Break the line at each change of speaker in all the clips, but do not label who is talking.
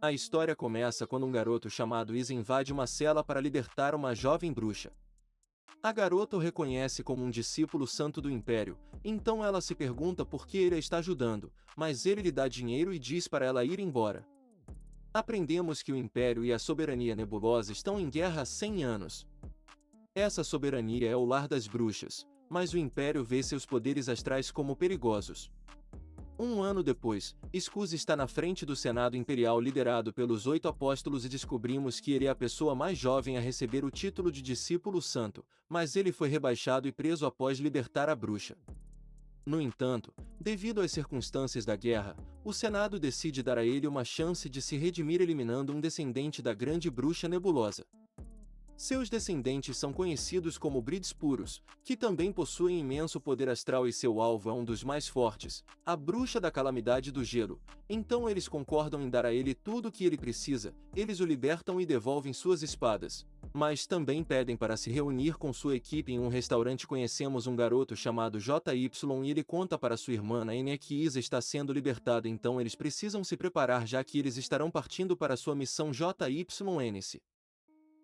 A história começa quando um garoto chamado Isa invade uma cela para libertar uma jovem bruxa. A garota o reconhece como um discípulo santo do Império, então ela se pergunta por que ele a está ajudando, mas ele lhe dá dinheiro e diz para ela ir embora. Aprendemos que o Império e a soberania nebulosa estão em guerra há 100 anos. Essa soberania é o lar das bruxas, mas o Império vê seus poderes astrais como perigosos. Um ano depois, Scuz está na frente do Senado Imperial liderado pelos 8 apóstolos e descobrimos que ele é a pessoa mais jovem a receber o título de discípulo santo, mas ele foi rebaixado e preso após libertar a bruxa. No entanto, devido às circunstâncias da guerra, o Senado decide dar a ele uma chance de se redimir eliminando um descendente da grande bruxa nebulosa. Seus descendentes são conhecidos como Brides Puros, que também possuem imenso poder astral e seu alvo é um dos mais fortes, a bruxa da calamidade do gelo. Então eles concordam em dar a ele tudo o que ele precisa, eles o libertam e devolvem suas espadas. Mas também pedem para se reunir com sua equipe em um restaurante. Conhecemos um garoto chamado JY e ele conta para sua irmã N que Isa está sendo libertada, então eles precisam se preparar já que eles estarão partindo para sua missão. JYN se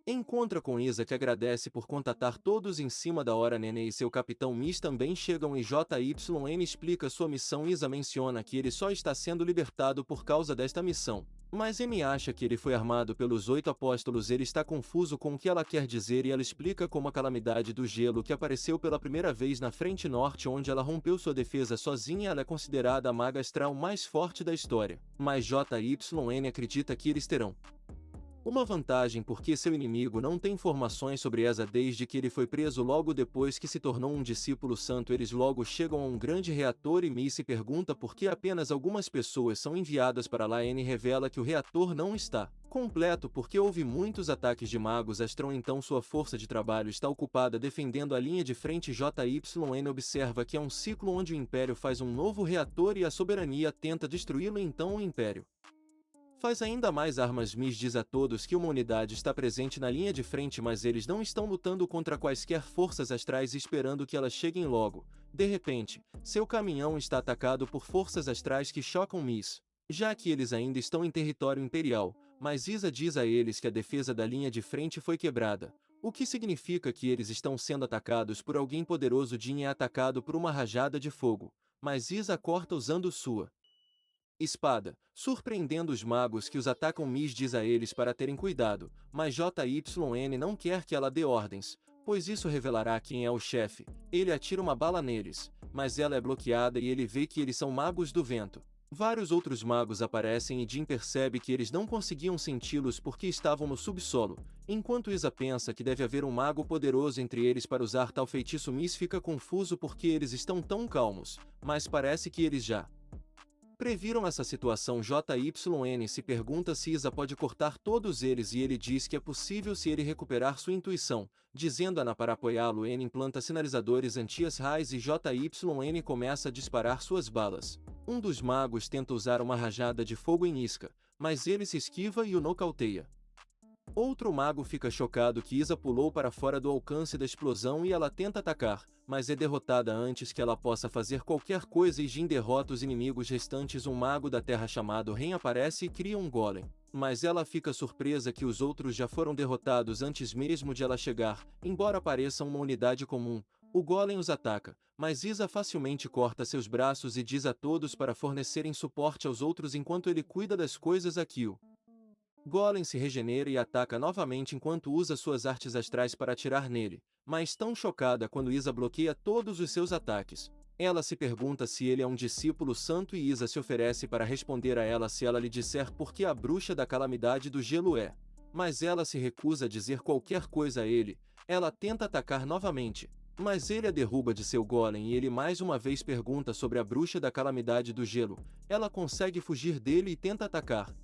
encontra com Isa que agradece por contatar todos em cima da hora. Nene e seu capitão Miss também chegam e JYN explica sua missão. Isa menciona que ele só está sendo libertado por causa desta missão, mas M acha que ele foi armado pelos 8 apóstolos. Ele está confuso com o que ela quer dizer e ela explica como a calamidade do gelo que apareceu pela primeira vez na frente norte onde ela rompeu sua defesa sozinha. Ela é considerada a maga astral mais forte da história, mas JYN acredita que eles terão uma vantagem porque seu inimigo não tem informações sobre Eza desde que ele foi preso logo depois que se tornou um discípulo santo. Eles logo chegam a um grande reator e Miss se pergunta por que apenas algumas pessoas são enviadas para lá. N revela que o reator não está completo porque houve muitos ataques de magos astral, então sua força de trabalho está ocupada defendendo a linha de frente. JYN observa que é um ciclo onde o Império faz um novo reator e a soberania tenta destruí-lo, então o Império faz ainda mais armas. Miss diz a todos que uma unidade está presente na linha de frente, mas eles não estão lutando contra quaisquer forças astrais esperando que elas cheguem logo. De repente, seu caminhão está atacado por forças astrais que chocam Miss, já que eles ainda estão em território imperial, mas Isa diz a eles que a defesa da linha de frente foi quebrada, o que significa que eles estão sendo atacados por alguém poderoso. Jin é atacado por uma rajada de fogo, mas Isa corta usando sua espada, surpreendendo os magos que os atacam. Miss diz a eles para terem cuidado, mas JYN não quer que ela dê ordens, pois isso revelará quem é o chefe. Ele atira uma bala neles, mas ela é bloqueada e ele vê que eles são magos do vento. Vários outros magos aparecem e Jin percebe que eles não conseguiam senti-los porque estavam no subsolo, enquanto Isa pensa que deve haver um mago poderoso entre eles para usar tal feitiço. Miss fica confuso porque eles estão tão calmos, mas parece que eles já previram essa situação. JYN se pergunta se Isa pode cortar todos eles e ele diz que é possível se ele recuperar sua intuição, dizendo Ana para apoiá-lo. N implanta sinalizadores anti-raios e JYN começa a disparar suas balas. Um dos magos tenta usar uma rajada de fogo em Isca, mas ele se esquiva e o nocauteia. Outro mago fica chocado que Isa pulou para fora do alcance da explosão e ela tenta atacar, mas é derrotada antes que ela possa fazer qualquer coisa e Jin derrota os inimigos restantes. Um mago da terra chamado Ren aparece e cria um golem, mas ela fica surpresa que os outros já foram derrotados antes mesmo de ela chegar. Embora pareça uma unidade comum, o golem os ataca, mas Isa facilmente corta seus braços e diz a todos para fornecerem suporte aos outros enquanto ele cuida das coisas. Aqui o Golem se regenera e ataca novamente enquanto usa suas artes astrais para atirar nele, mas tão chocada quando Isa bloqueia todos os seus ataques. Ela se pergunta se ele é um discípulo santo e Isa se oferece para responder a ela se ela lhe disser por que a bruxa da calamidade do gelo é. Mas ela se recusa a dizer qualquer coisa a ele. Ela tenta atacar novamente, mas ele a derruba de seu golem e ele mais uma vez pergunta sobre a bruxa da calamidade do gelo. Ela consegue fugir dele e tenta atacar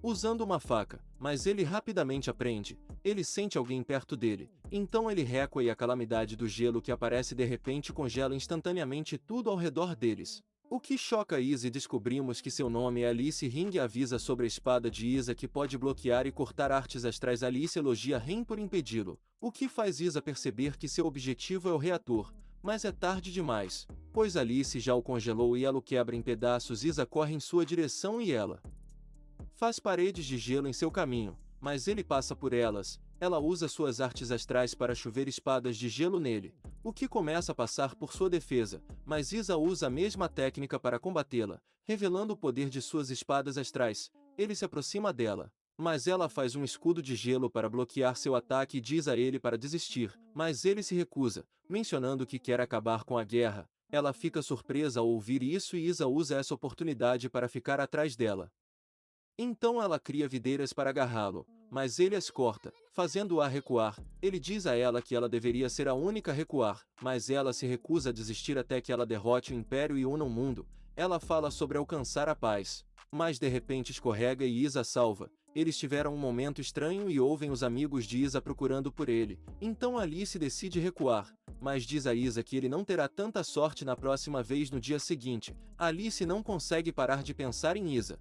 usando uma faca, mas ele rapidamente aprende. Ele sente alguém perto dele, então ele recua e a calamidade do gelo que aparece de repente congela instantaneamente tudo ao redor deles. O que choca Isa e descobrimos que seu nome é Alice. Ring avisa sobre a espada de Isa que pode bloquear e cortar artes astrais. Alice elogia Ren por impedi-lo, o que faz Isa perceber que seu objetivo é o reator, mas é tarde demais, pois Alice já o congelou e ela o quebra em pedaços. Isa corre em sua direção e ela faz paredes de gelo em seu caminho, mas ele passa por elas. Ela usa suas artes astrais para chover espadas de gelo nele, o que começa a passar por sua defesa, mas Isa usa a mesma técnica para combatê-la, revelando o poder de suas espadas astrais. Ele se aproxima dela, mas ela faz um escudo de gelo para bloquear seu ataque e diz a ele para desistir, mas ele se recusa, mencionando que quer acabar com a guerra. Ela fica surpresa ao ouvir isso e Isa usa essa oportunidade para ficar atrás dela. Então ela cria videiras para agarrá-lo, mas ele as corta, fazendo-a recuar. Ele diz a ela que ela deveria ser a única a recuar, mas ela se recusa a desistir até que ela derrote o Império e una o mundo. Ela fala sobre alcançar a paz, mas de repente escorrega e Isa salva. Eles tiveram um momento estranho e ouvem os amigos de Isa procurando por ele. Então Alice decide recuar, mas diz a Isa que ele não terá tanta sorte na próxima vez. No dia seguinte, Alice não consegue parar de pensar em Isa.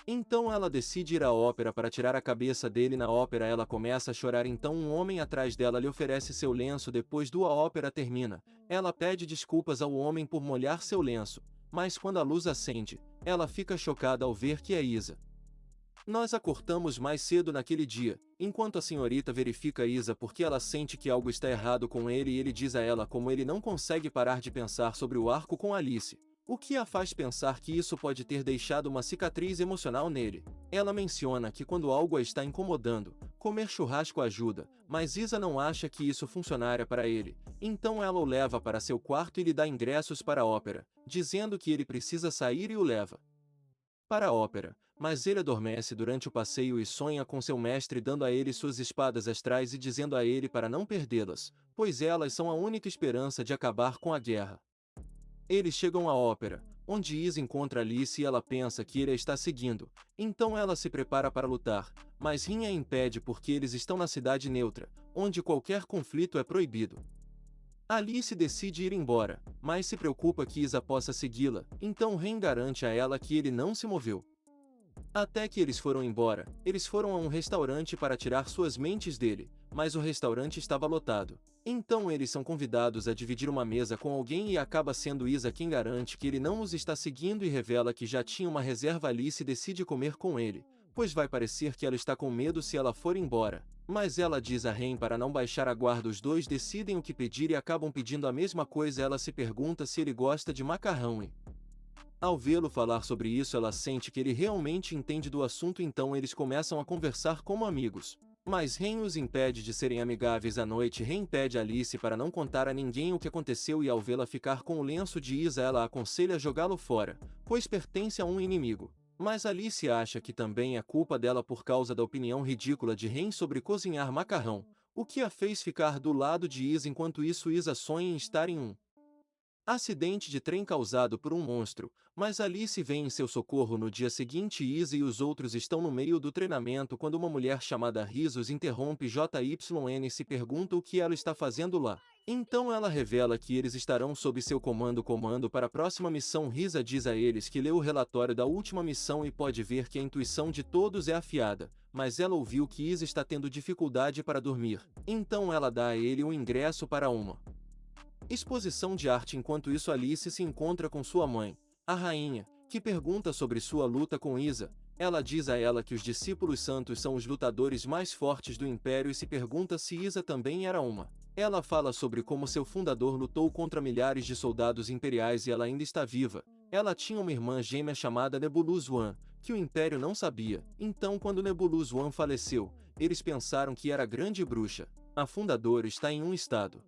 Então ela decide ir à ópera para tirar a cabeça dele. Na ópera ela começa a chorar, então um homem atrás dela lhe oferece seu lenço. Depois a ópera termina, ela pede desculpas ao homem por molhar seu lenço, mas quando a luz acende, ela fica chocada ao ver que é Isa. Nós a cortamos mais cedo naquele dia, enquanto a senhorita verifica Isa porque ela sente que algo está errado com ele e ele diz a ela como ele não consegue parar de pensar sobre o arco com Alice, o que a faz pensar que isso pode ter deixado uma cicatriz emocional nele. Ela menciona que quando algo a está incomodando, comer churrasco ajuda, mas Isa não acha que isso funcionaria para ele, então ela o leva para seu quarto e lhe dá ingressos para a ópera, dizendo que ele precisa sair e o leva para a ópera, mas ele adormece durante o passeio e sonha com seu mestre dando a ele suas espadas astrais e dizendo a ele para não perdê-las, pois elas são a única esperança de acabar com a guerra. Eles chegam à ópera, onde Isa encontra Alice e ela pensa que ele a está seguindo, então ela se prepara para lutar, mas Rin a impede porque eles estão na cidade neutra, onde qualquer conflito é proibido. Alice decide ir embora, mas se preocupa que Isa possa segui-la, então Ren garante a ela que ele não se moveu. Até que eles foram embora, eles foram a um restaurante para tirar suas mentes dele, mas o restaurante estava lotado. Então eles são convidados a dividir uma mesa com alguém e acaba sendo Isa quem garante que ele não os está seguindo e revela que já tinha uma reserva. Alice decide comer com ele, pois vai parecer que ela está com medo se ela for embora. Mas ela diz a Ren para não baixar a guarda. Os dois decidem o que pedir e acabam pedindo a mesma coisa. Ela se pergunta se ele gosta de macarrão e, ao vê-lo falar sobre isso, ela sente que ele realmente entende do assunto, então eles começam a conversar como amigos. Mas Ren os impede de serem amigáveis à noite. Ren pede a Alice para não contar a ninguém o que aconteceu e ao vê-la ficar com o lenço de Isa, ela aconselha jogá-lo fora, pois pertence a um inimigo. Mas Alice acha que também é culpa dela por causa da opinião ridícula de Ren sobre cozinhar macarrão, o que a fez ficar do lado de Isa. Enquanto isso, Isa sonha em estar em um acidente de trem causado por um monstro, mas Alice vem em seu socorro no dia seguinte. Isa e os outros estão no meio do treinamento quando uma mulher chamada Risos interrompe. JYN se pergunta o que ela está fazendo lá. Então ela revela que eles estarão sob seu comando para a próxima missão. Risa diz a eles que leu o relatório da última missão e pode ver que a intuição de todos é afiada, mas ela ouviu que Isa está tendo dificuldade para dormir, então ela dá a ele um ingresso para uma exposição de arte. Enquanto isso, Alice se encontra com sua mãe, a rainha, que pergunta sobre sua luta com Isa. Ela diz a ela que os discípulos santos são os lutadores mais fortes do Império e se pergunta se Isa também era uma. Ela fala sobre como seu fundador lutou contra milhares de soldados imperiais e ela ainda está viva. Ela tinha uma irmã gêmea chamada Nebulus One, que o Império não sabia. Então, quando Nebulus One faleceu, eles pensaram que era grande bruxa. A fundadora está em um estado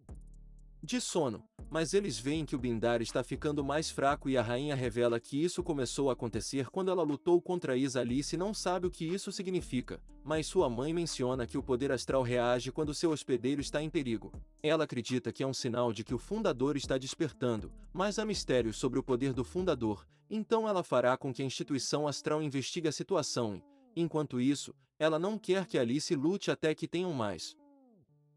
de sono, mas eles veem que o Bindar está ficando mais fraco e a rainha revela que isso começou a acontecer quando ela lutou contra Isa. Alice não sabe o que isso significa, mas sua mãe menciona que o poder astral reage quando seu hospedeiro está em perigo. Ela acredita que é um sinal de que o fundador está despertando, mas há mistérios sobre o poder do fundador, então ela fará com que a instituição astral investigue a situação e, enquanto isso, ela não quer que Alice lute até que tenham mais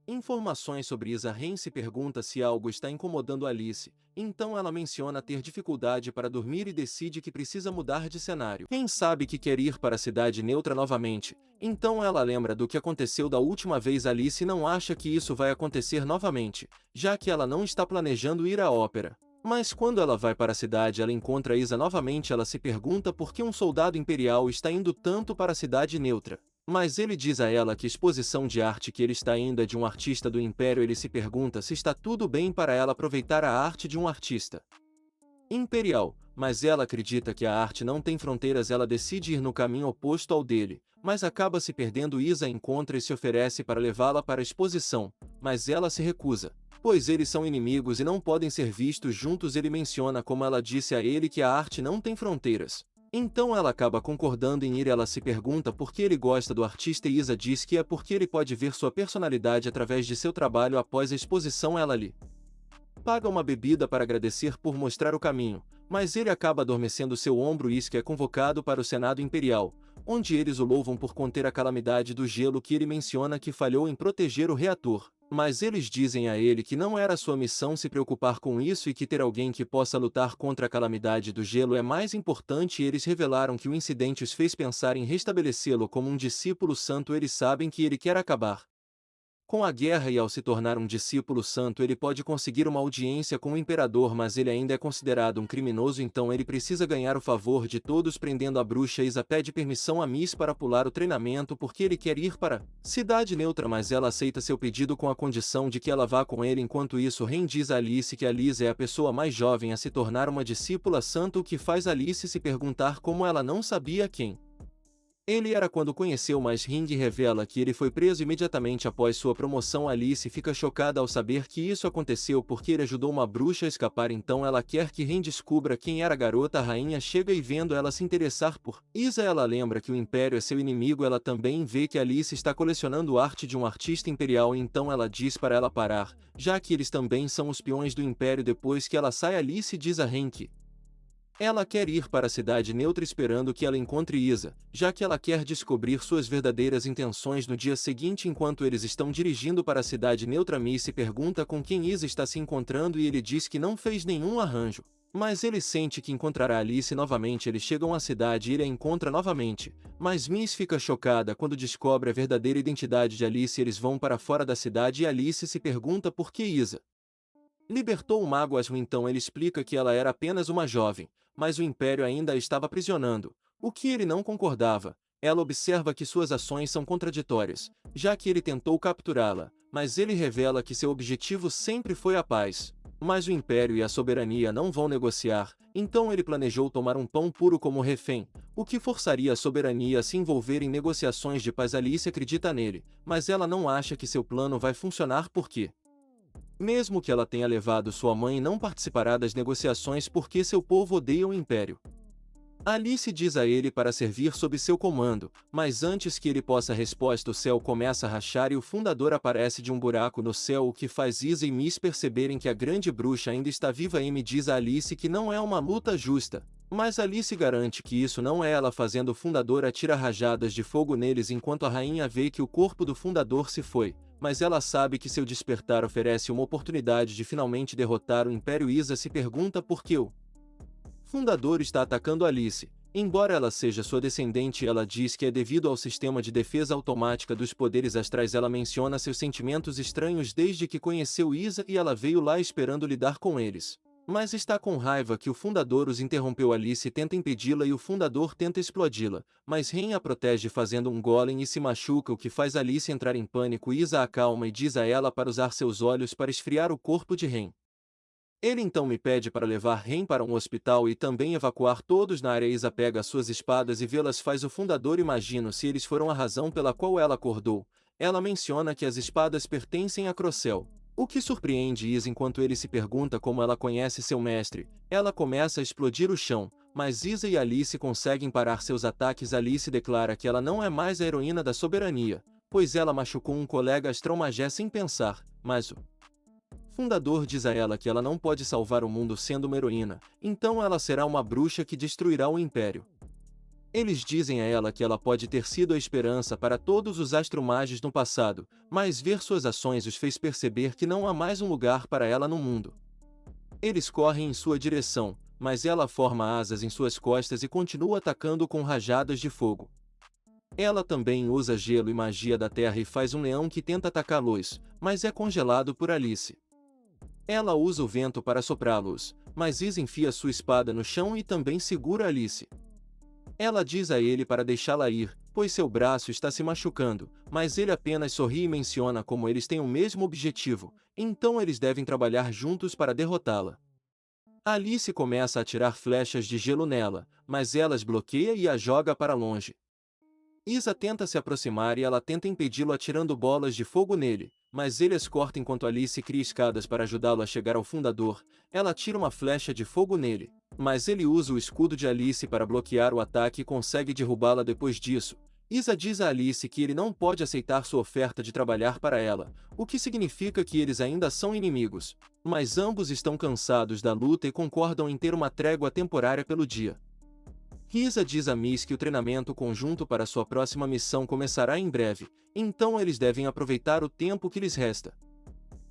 informações sobre Isa. Ren se pergunta se algo está incomodando Alice, então ela menciona ter dificuldade para dormir e decide que precisa mudar de cenário. Ren sabe que quer ir para a cidade neutra novamente, então ela lembra do que aconteceu da última vez. Alice não acha que isso vai acontecer novamente, já que ela não está planejando ir à ópera. Mas quando ela vai para a cidade, ela encontra Isa novamente. Ela se pergunta por que um soldado imperial está indo tanto para a cidade neutra. Mas ele diz a ela que a exposição de arte que ele está indo é de um artista do Império. Ele se pergunta se está tudo bem para ela aproveitar a arte de um artista imperial, mas ela acredita que a arte não tem fronteiras. Ela decide ir no caminho oposto ao dele, mas acaba se perdendo. Isa encontra e se oferece para levá-la para a exposição, mas ela se recusa, pois eles são inimigos e não podem ser vistos juntos. Ele menciona como ela disse a ele que a arte não tem fronteiras. Então ela acaba concordando em ir. Ela se pergunta por que ele gosta do artista e Isa diz que é porque ele pode ver sua personalidade através de seu trabalho. Após a exposição, ela lhe paga uma bebida para agradecer por mostrar o caminho, mas ele acaba adormecendo seu ombro. Isque é convocado para o Senado Imperial, onde eles o louvam por conter a calamidade do gelo que ele menciona que falhou em proteger o reator. Mas eles dizem a ele que não era sua missão se preocupar com isso e que ter alguém que possa lutar contra a calamidade do gelo é mais importante. Eles revelaram que o incidente os fez pensar em restabelecê-lo como um discípulo santo. Eles sabem que ele quer acabar com a guerra e ao se tornar um discípulo santo ele pode conseguir uma audiência com o imperador, mas ele ainda é considerado um criminoso, então ele precisa ganhar o favor de todos. Prendendo a bruxa, Isa pede permissão a Miss para pular o treinamento porque ele quer ir para cidade neutra, mas ela aceita seu pedido com a condição de que ela vá com ele. Enquanto isso, Ren diz a Alice que Alice é a pessoa mais jovem a se tornar uma discípula santa, o que faz Alice se perguntar como ela não sabia quem ele era quando conheceu, mas Ring revela que ele foi preso imediatamente após sua promoção. Alice fica chocada ao saber que isso aconteceu porque ele ajudou uma bruxa a escapar, então ela quer que Ring descubra quem era a garota. A rainha chega e, vendo ela se interessar por Isa, ela lembra que o Império é seu inimigo. Ela também vê que Alice está colecionando arte de um artista imperial, então ela diz para ela parar, já que eles também são os peões do Império. Depois que ela sai, Alice diz a Ren que ela quer ir para a cidade neutra esperando que ela encontre Isa, já que ela quer descobrir suas verdadeiras intenções. No dia seguinte, enquanto eles estão dirigindo para a cidade neutra, Miss se pergunta com quem Isa está se encontrando e ele diz que não fez nenhum arranjo, mas ele sente que encontrará Alice novamente. Eles chegam à cidade e ele a encontra novamente, mas Miss fica chocada quando descobre a verdadeira identidade de Alice. Eles vão para fora da cidade e Alice se pergunta por que Isa libertou o mago Asmo. Então ele explica que ela era apenas uma jovem, mas o Império ainda a estava aprisionando, o que ele não concordava. Ela observa que suas ações são contraditórias, já que ele tentou capturá-la, mas ele revela que seu objetivo sempre foi a paz. Mas o Império e a soberania não vão negociar, então ele planejou tomar um pão puro como refém, o que forçaria a soberania a se envolver em negociações de paz. Alice acredita nele, mas ela não acha que seu plano vai funcionar porque, mesmo que ela tenha levado sua mãe, não participará das negociações porque seu povo odeia o Império. Alice diz a ele para servir sob seu comando, mas antes que ele possa resposta, o céu começa a rachar e o fundador aparece de um buraco no céu, o que faz Isa e Miss perceberem que a grande bruxa ainda está viva. Amy diz a Alice que não é uma luta justa, mas Alice garante que isso não é ela fazendo. O fundador atira rajadas de fogo neles enquanto a rainha vê que o corpo do fundador se foi, mas ela sabe que seu despertar oferece uma oportunidade de finalmente derrotar o Império. Isa se pergunta por que o fundador está atacando Alice. Embora ela seja sua descendente, ela diz que é devido ao sistema de defesa automática dos poderes astrais. Ela menciona seus sentimentos estranhos desde que conheceu Isa e ela veio lá esperando lidar com eles, mas está com raiva que o fundador os interrompeu. Alice tenta impedi-la e o fundador tenta explodi-la, mas Ren a protege fazendo um golem e se machuca, o que faz Alice entrar em pânico. Isa a acalma e diz a ela para usar seus olhos para esfriar o corpo de Ren. Ele então me pede para levar Ren para um hospital e também evacuar todos na área. Isa pega suas espadas e vê-las faz o fundador. Imagino se eles foram a razão pela qual ela acordou. Ela menciona que as espadas pertencem a Crossel, o que surpreende Isa enquanto ele se pergunta como ela conhece seu mestre. Ela começa a explodir o chão, mas Isa e Alice conseguem parar seus ataques. Alice declara que ela não é mais a heroína da soberania, pois ela machucou um colega astral magé sem pensar, mas o fundador diz a ela que ela não pode salvar o mundo sendo uma heroína, então ela será uma bruxa que destruirá o Império. Eles dizem a ela que ela pode ter sido a esperança para todos os astromages no passado, mas ver suas ações os fez perceber que não há mais um lugar para ela no mundo. Eles correm em sua direção, mas ela forma asas em suas costas e continua atacando com rajadas de fogo. Ela também usa gelo e magia da terra e faz um leão que tenta atacá-los, mas é congelado por Alice. Ela usa o vento para soprá-los, mas Isa enfia sua espada no chão e também segura Alice. Ela diz a ele para deixá-la ir, pois seu braço está se machucando, mas ele apenas sorri e menciona como eles têm o mesmo objetivo, então eles devem trabalhar juntos para derrotá-la. Alice começa a atirar flechas de gelo nela, mas ela as bloqueia e a joga para longe. Isa tenta se aproximar e ela tenta impedi-lo atirando bolas de fogo nele, mas ele as corta enquanto Alice cria escadas para ajudá-lo a chegar ao fundador. Ela atira uma flecha de fogo nele, mas ele usa o escudo de Alice para bloquear o ataque e consegue derrubá-la depois disso. Isa diz a Alice que ele não pode aceitar sua oferta de trabalhar para ela, o que significa que eles ainda são inimigos. Mas ambos estão cansados da luta e concordam em ter uma trégua temporária pelo dia. Isa diz a Miss que o treinamento conjunto para sua próxima missão começará em breve, então eles devem aproveitar o tempo que lhes resta.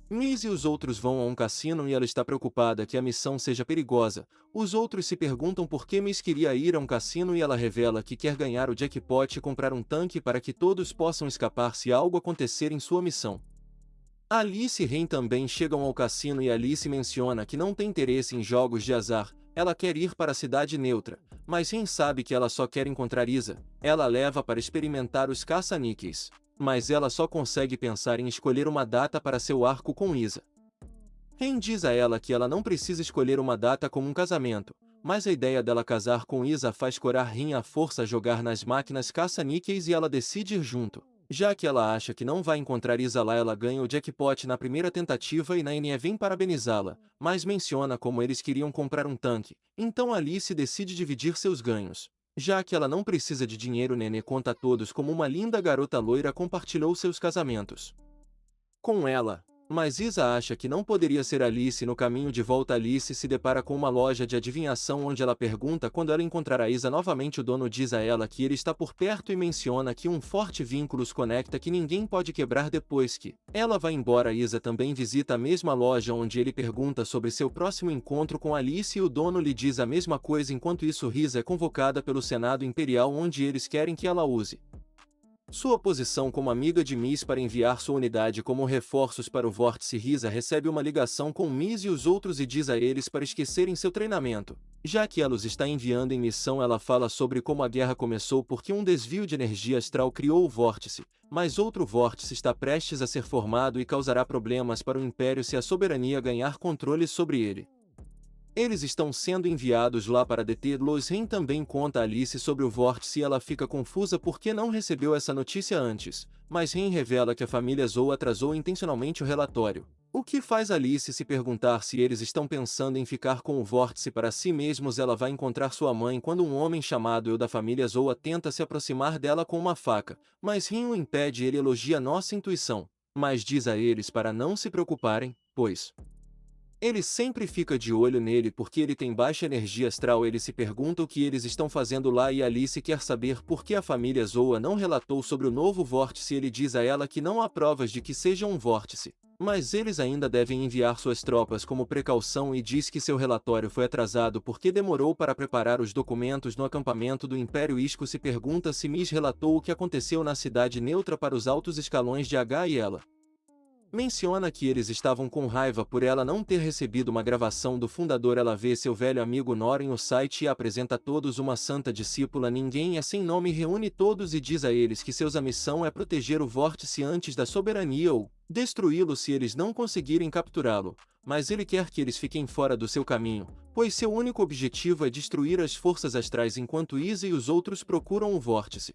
Miss e os outros vão a um cassino e ela está preocupada que a missão seja perigosa. Os outros se perguntam por que Miss queria ir a um cassino e ela revela que quer ganhar o jackpot e comprar um tanque para que todos possam escapar se algo acontecer em sua missão. Alice e Ren também chegam ao cassino e Alice menciona que não tem interesse em jogos de azar, ela quer ir para a cidade neutra, mas Ren sabe que ela só quer encontrar Isa. Ela a leva para experimentar os caça-níqueis, mas ela só consegue pensar em escolher uma data para seu arco com Isa. Ren diz a ela que ela não precisa escolher uma data como um casamento, mas a ideia dela casar com Isa faz corar Ren à força a jogar nas máquinas caça-níqueis e ela decide ir junto. Já que ela acha que não vai encontrar Isa lá, ela ganha o jackpot na primeira tentativa e Naine vem parabenizá-la, mas menciona como eles queriam comprar um tanque, então Alice decide dividir seus ganhos. Já que ela não precisa de dinheiro, Nene conta a todos como uma linda garota loira compartilhou seus casamentos com ela. Mas Isa acha que não poderia ser Alice. No caminho de volta, Alice se depara com uma loja de adivinhação onde ela pergunta quando ela encontrará Isa novamente. O dono diz a ela que ele está por perto e menciona que um forte vínculo os conecta que ninguém pode quebrar. Depois que ela vai embora, Isa também visita a mesma loja onde ele pergunta sobre seu próximo encontro com Alice e o dono lhe diz a mesma coisa. Enquanto isso, Risa é convocada pelo Senado Imperial onde eles querem que ela use sua posição como amiga de Miss para enviar sua unidade como reforços para o vórtice. Risa recebe uma ligação com Miss e os outros e diz a eles para esquecerem seu treinamento. Já que ela os está enviando em missão, ela fala sobre como a guerra começou porque um desvio de energia astral criou o vórtice, mas outro vórtice está prestes a ser formado e causará problemas para o Império se a soberania ganhar controle sobre ele. Eles estão sendo enviados lá para detê-los. Ren também conta a Alice sobre o vórtice e ela fica confusa porque não recebeu essa notícia antes, mas Ren revela que a família Zou atrasou intencionalmente o relatório, o que faz Alice se perguntar se eles estão pensando em ficar com o vórtice para si mesmos. Ela vai encontrar sua mãe quando um homem chamado Eu da família Zou tenta se aproximar dela com uma faca, mas Ren o impede. Ele elogia nossa intuição, mas diz a eles para não se preocuparem, pois ele sempre fica de olho nele porque ele tem baixa energia astral. Ele se pergunta o que eles estão fazendo lá e Alice quer saber por que a família Zoa não relatou sobre o novo vórtice. Ele diz a ela que não há provas de que seja um vórtice, mas eles ainda devem enviar suas tropas como precaução e diz que seu relatório foi atrasado porque demorou para preparar os documentos no acampamento do Império. Isco se pergunta se Miss relatou o que aconteceu na cidade neutra para os altos escalões de H e ela menciona que eles estavam com raiva por ela não ter recebido uma gravação do fundador. Ela vê seu velho amigo Norin no site e apresenta a todos uma santa discípula. Ninguém é sem nome, reúne todos e diz a eles que sua missão é proteger o vórtice antes da soberania ou destruí-lo se eles não conseguirem capturá-lo, mas ele quer que eles fiquem fora do seu caminho, pois seu único objetivo é destruir as forças astrais enquanto Isa e os outros procuram o vórtice.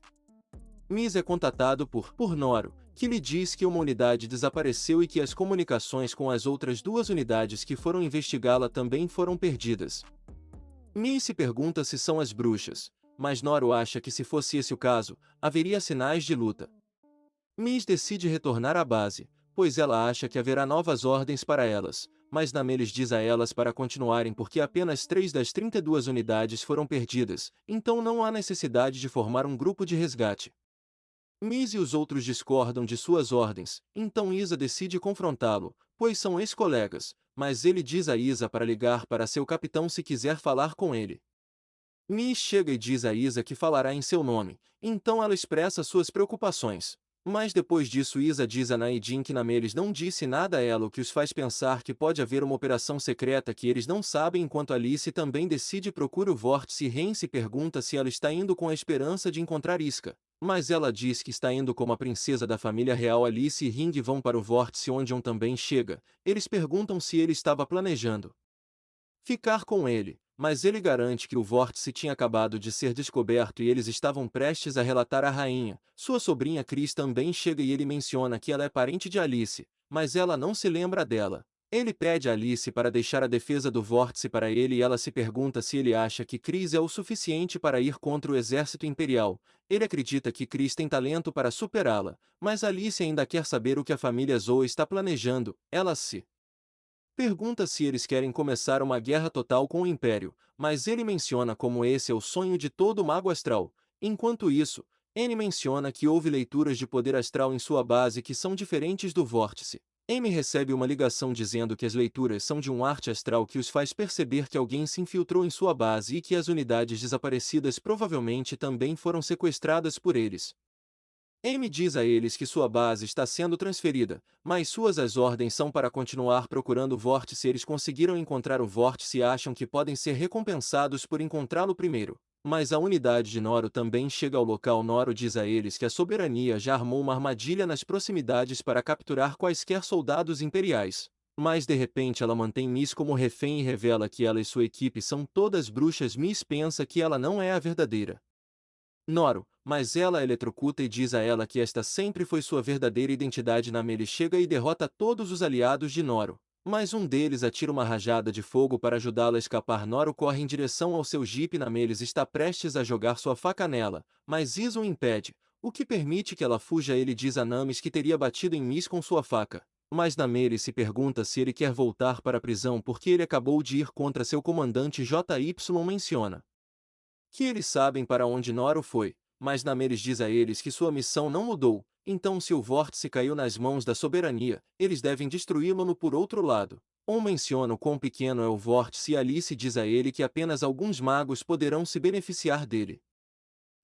Miss é contatado por Noro, que lhe diz que uma unidade desapareceu e que as comunicações com as outras duas unidades que foram investigá-la também foram perdidas. Miss se pergunta se são as bruxas, mas Noro acha que se fosse esse o caso, haveria sinais de luta. Miss decide retornar à base, pois ela acha que haverá novas ordens para elas, mas Namelis diz a elas para continuarem porque apenas 3 das 32 unidades foram perdidas, então não há necessidade de formar um grupo de resgate. Miss e os outros discordam de suas ordens, então Isa decide confrontá-lo, pois são ex-colegas, mas ele diz a Isa para ligar para seu capitão se quiser falar com ele. Miss chega e diz a Isa que falará em seu nome, então ela expressa suas preocupações. Mas depois disso Isa diz a Naidin que Nameles não disse nada a ela, o que os faz pensar que pode haver uma operação secreta que eles não sabem, enquanto Alice também decide e procura o vórtice. Ren se pergunta se ela está indo com a esperança de encontrar Isca. Mas ela diz que está indo como a princesa da família real. Alice e Ring vão para o vórtice onde também chega. Eles perguntam se ele estava planejando ficar com ele, mas ele garante que o vórtice tinha acabado de ser descoberto e eles estavam prestes a relatar à rainha. Sua sobrinha Chris também chega e ele menciona que ela é parente de Alice, mas ela não se lembra dela. Ele pede a Alice para deixar a defesa do vórtice para ele e ela se pergunta se ele acha que Chris é o suficiente para ir contra o exército imperial. Ele acredita que Chris tem talento para superá-la, mas Alice ainda quer saber o que a família Zoe está planejando. Ela se pergunta se eles querem começar uma guerra total com o Império, mas ele menciona como esse é o sonho de todo mago astral. Enquanto isso, N menciona que houve leituras de poder astral em sua base que são diferentes do vórtice. M recebe uma ligação dizendo que as leituras são de um arte astral que os faz perceber que alguém se infiltrou em sua base e que as unidades desaparecidas provavelmente também foram sequestradas por eles. M diz a eles que sua base está sendo transferida, mas suas as ordens são para continuar procurando o vórtice. Eles conseguiram encontrar o vórtice e acham que podem ser recompensados por encontrá-lo primeiro. Mas a unidade de Noro também chega ao local. Noro diz a eles que a soberania já armou uma armadilha nas proximidades para capturar quaisquer soldados imperiais. Mas de repente ela mantém Miss como refém e revela que ela e sua equipe são todas bruxas. Miss pensa que ela não é a verdadeira Noro, mas ela a eletrocuta e diz a ela que esta sempre foi sua verdadeira identidade. Nameli chega e derrota todos os aliados de Noro, mas um deles atira uma rajada de fogo para ajudá-la a escapar. Noro corre em direção ao seu jipe. Nameles está prestes a jogar sua faca nela, mas Iso o impede, o que permite que ela fuja. Ele diz a Namis que teria batido em Miss com sua faca, mas Nameles se pergunta se ele quer voltar para a prisão porque ele acabou de ir contra seu comandante. JY menciona que eles sabem para onde Noro foi, mas Nameres diz a eles que sua missão não mudou. Então, se o vórtice caiu nas mãos da soberania, eles devem destruí-lo. Por outro lado, menciona o quão pequeno é o vórtice e Alice diz a ele que apenas alguns magos poderão se beneficiar dele.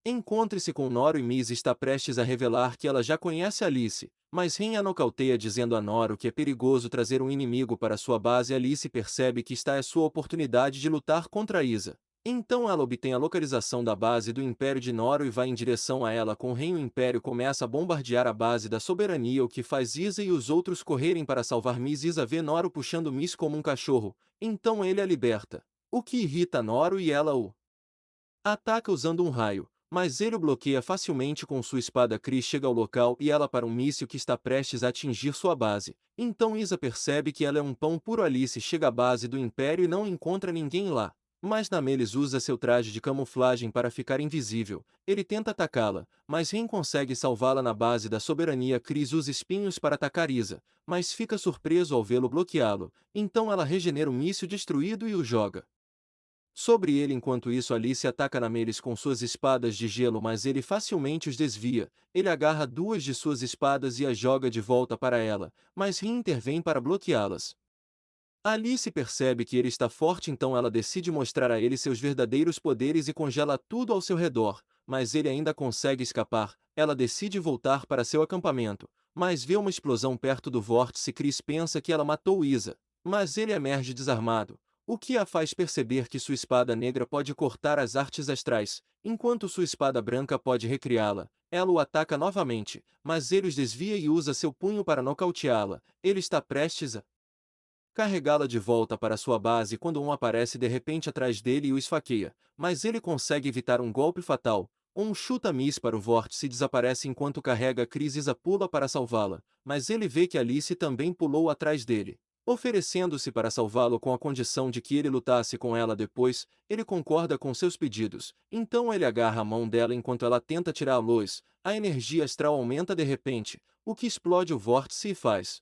Encontre-se com Noro e Miss está prestes a revelar que ela já conhece Alice, mas Ren a nocauteia dizendo a Noro que é perigoso trazer um inimigo para sua base. Alice percebe que está é sua oportunidade de lutar contra Isa. Então ela obtém a localização da base do Império de Noro e vai em direção a ela com Ren. O Império começa a bombardear a base da soberania, o que faz Isa e os outros correrem para salvar Miss. Isa vê Noro puxando Miss como um cachorro, então ele a liberta, o que irrita Noro e ela o ataca usando um raio, mas ele o bloqueia facilmente com sua espada. Chris chega ao local e ela para um míssil que está prestes a atingir sua base. Então Isa percebe que ela é um pão puro. Alice chega à base do Império e não encontra ninguém lá. Mas Nameles usa seu traje de camuflagem para ficar invisível. Ele tenta atacá-la, mas Ren consegue salvá-la na base da soberania. Chris usa espinhos para atacar Isa, mas fica surpreso ao vê-lo bloqueá-lo. Então ela regenera o míssil destruído e o joga sobre ele. Enquanto isso, Alice ataca Nameles com suas espadas de gelo, mas ele facilmente os desvia. Ele agarra duas de suas espadas e as joga de volta para ela, mas Rin intervém para bloqueá-las. Alice percebe que ele está forte, então ela decide mostrar a ele seus verdadeiros poderes e congela tudo ao seu redor, mas ele ainda consegue escapar. Ela decide voltar para seu acampamento, mas vê uma explosão perto do vórtice. Chris pensa que ela matou Isa, mas ele emerge desarmado, o que a faz perceber que sua espada negra pode cortar as artes astrais, enquanto sua espada branca pode recriá-la. Ela o ataca novamente, mas ele os desvia e usa seu punho para nocauteá-la. Ele está prestes a carregá-la de volta para sua base quando aparece de repente atrás dele e o esfaqueia, mas ele consegue evitar um golpe fatal. Chuta Miss para o vórtice e desaparece enquanto carrega Chris. Isa pula para salvá-la, mas ele vê que Alice também pulou atrás dele, oferecendo-se para salvá-lo com a condição de que ele lutasse com ela depois. Ele concorda com seus pedidos, então ele agarra a mão dela enquanto ela tenta tirar a luz. A energia astral aumenta de repente, o que explode o vórtice e faz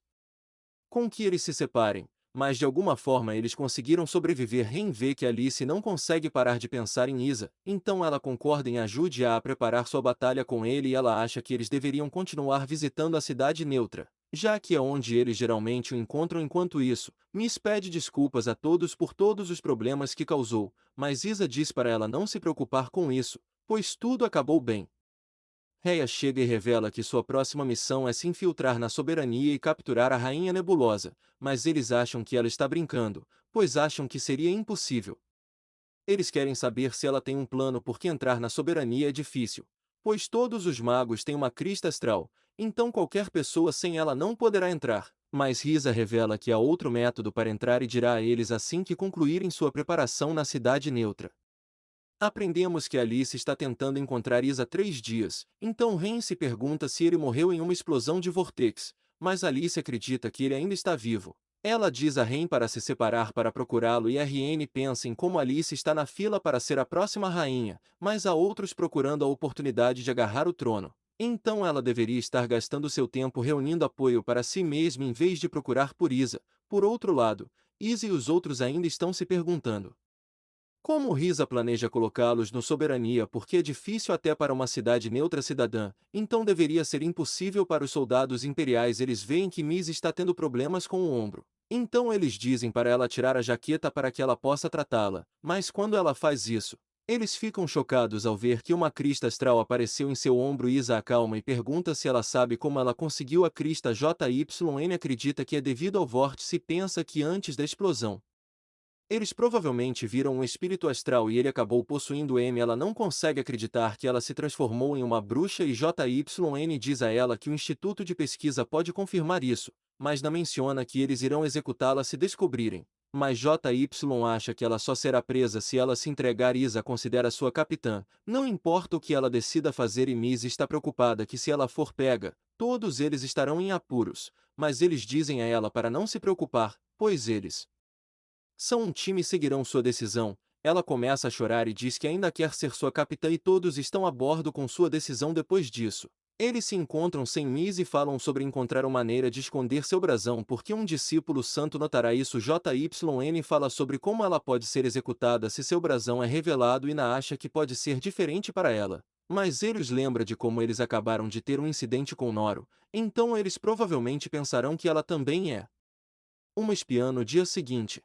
com que eles se separem, mas de alguma forma eles conseguiram sobreviver. Ren vê que Alice não consegue parar de pensar em Isa, então ela concorda em ajude-a a preparar sua batalha com ele e ela acha que eles deveriam continuar visitando a cidade neutra, já que é onde eles geralmente o encontram. Enquanto isso, Miss pede desculpas a todos por todos os problemas que causou, mas Isa diz para ela não se preocupar com isso, pois tudo acabou bem. Rhea chega e revela que sua próxima missão é se infiltrar na soberania e capturar a Rainha Nebulosa, mas eles acham que ela está brincando, pois acham que seria impossível. Eles querem saber se ela tem um plano porque entrar na soberania é difícil, pois todos os magos têm uma crista astral, então qualquer pessoa sem ela não poderá entrar. Mas Risa revela que há outro método para entrar e dirá a eles assim que concluírem sua preparação na Cidade Neutra. Aprendemos que Alice está tentando encontrar Isa há 3 dias, então Ren se pergunta se ele morreu em uma explosão de Vortex, mas Alice acredita que ele ainda está vivo. Ela diz a Ren para se separar para procurá-lo e RN pensa em como Alice está na fila para ser a próxima rainha, mas há outros procurando a oportunidade de agarrar o trono. Então ela deveria estar gastando seu tempo reunindo apoio para si mesma em vez de procurar por Isa. Por outro lado, Isa e os outros ainda estão se perguntando como Risa planeja colocá-los no soberania porque é difícil até para uma cidade neutra cidadã, então deveria ser impossível para os soldados imperiais. Eles veem que Miss está tendo problemas com o ombro. Então eles dizem para ela tirar a jaqueta para que ela possa tratá-la, mas quando ela faz isso, eles ficam chocados ao ver que uma crista astral apareceu em seu ombro. Isa acalma e pergunta se ela sabe como ela conseguiu a crista JYN. Acredita que é devido ao vórtice e pensa que antes da explosão, eles provavelmente viram um espírito astral e ele acabou possuindo M. Ela não consegue acreditar que ela se transformou em uma bruxa e JYN diz a ela que o Instituto de Pesquisa pode confirmar isso, mas não menciona que eles irão executá-la se descobrirem. Mas JY acha que ela só será presa se ela se entregar. Isa considera sua capitã, não importa o que ela decida fazer e Miss está preocupada que se ela for pega, todos eles estarão em apuros, mas eles dizem a ela para não se preocupar, pois eles são um time e seguirão sua decisão. Ela começa a chorar e diz que ainda quer ser sua capitã e todos estão a bordo com sua decisão depois disso. Eles se encontram sem Miss e falam sobre encontrar uma maneira de esconder seu brasão porque um discípulo santo notará isso. JYN fala sobre como ela pode ser executada se seu brasão é revelado e Ina acha que pode ser diferente para ela. Mas ele os lembra de como eles acabaram de ter um incidente com Noro, então eles provavelmente pensarão que ela também é uma espiã. No dia seguinte,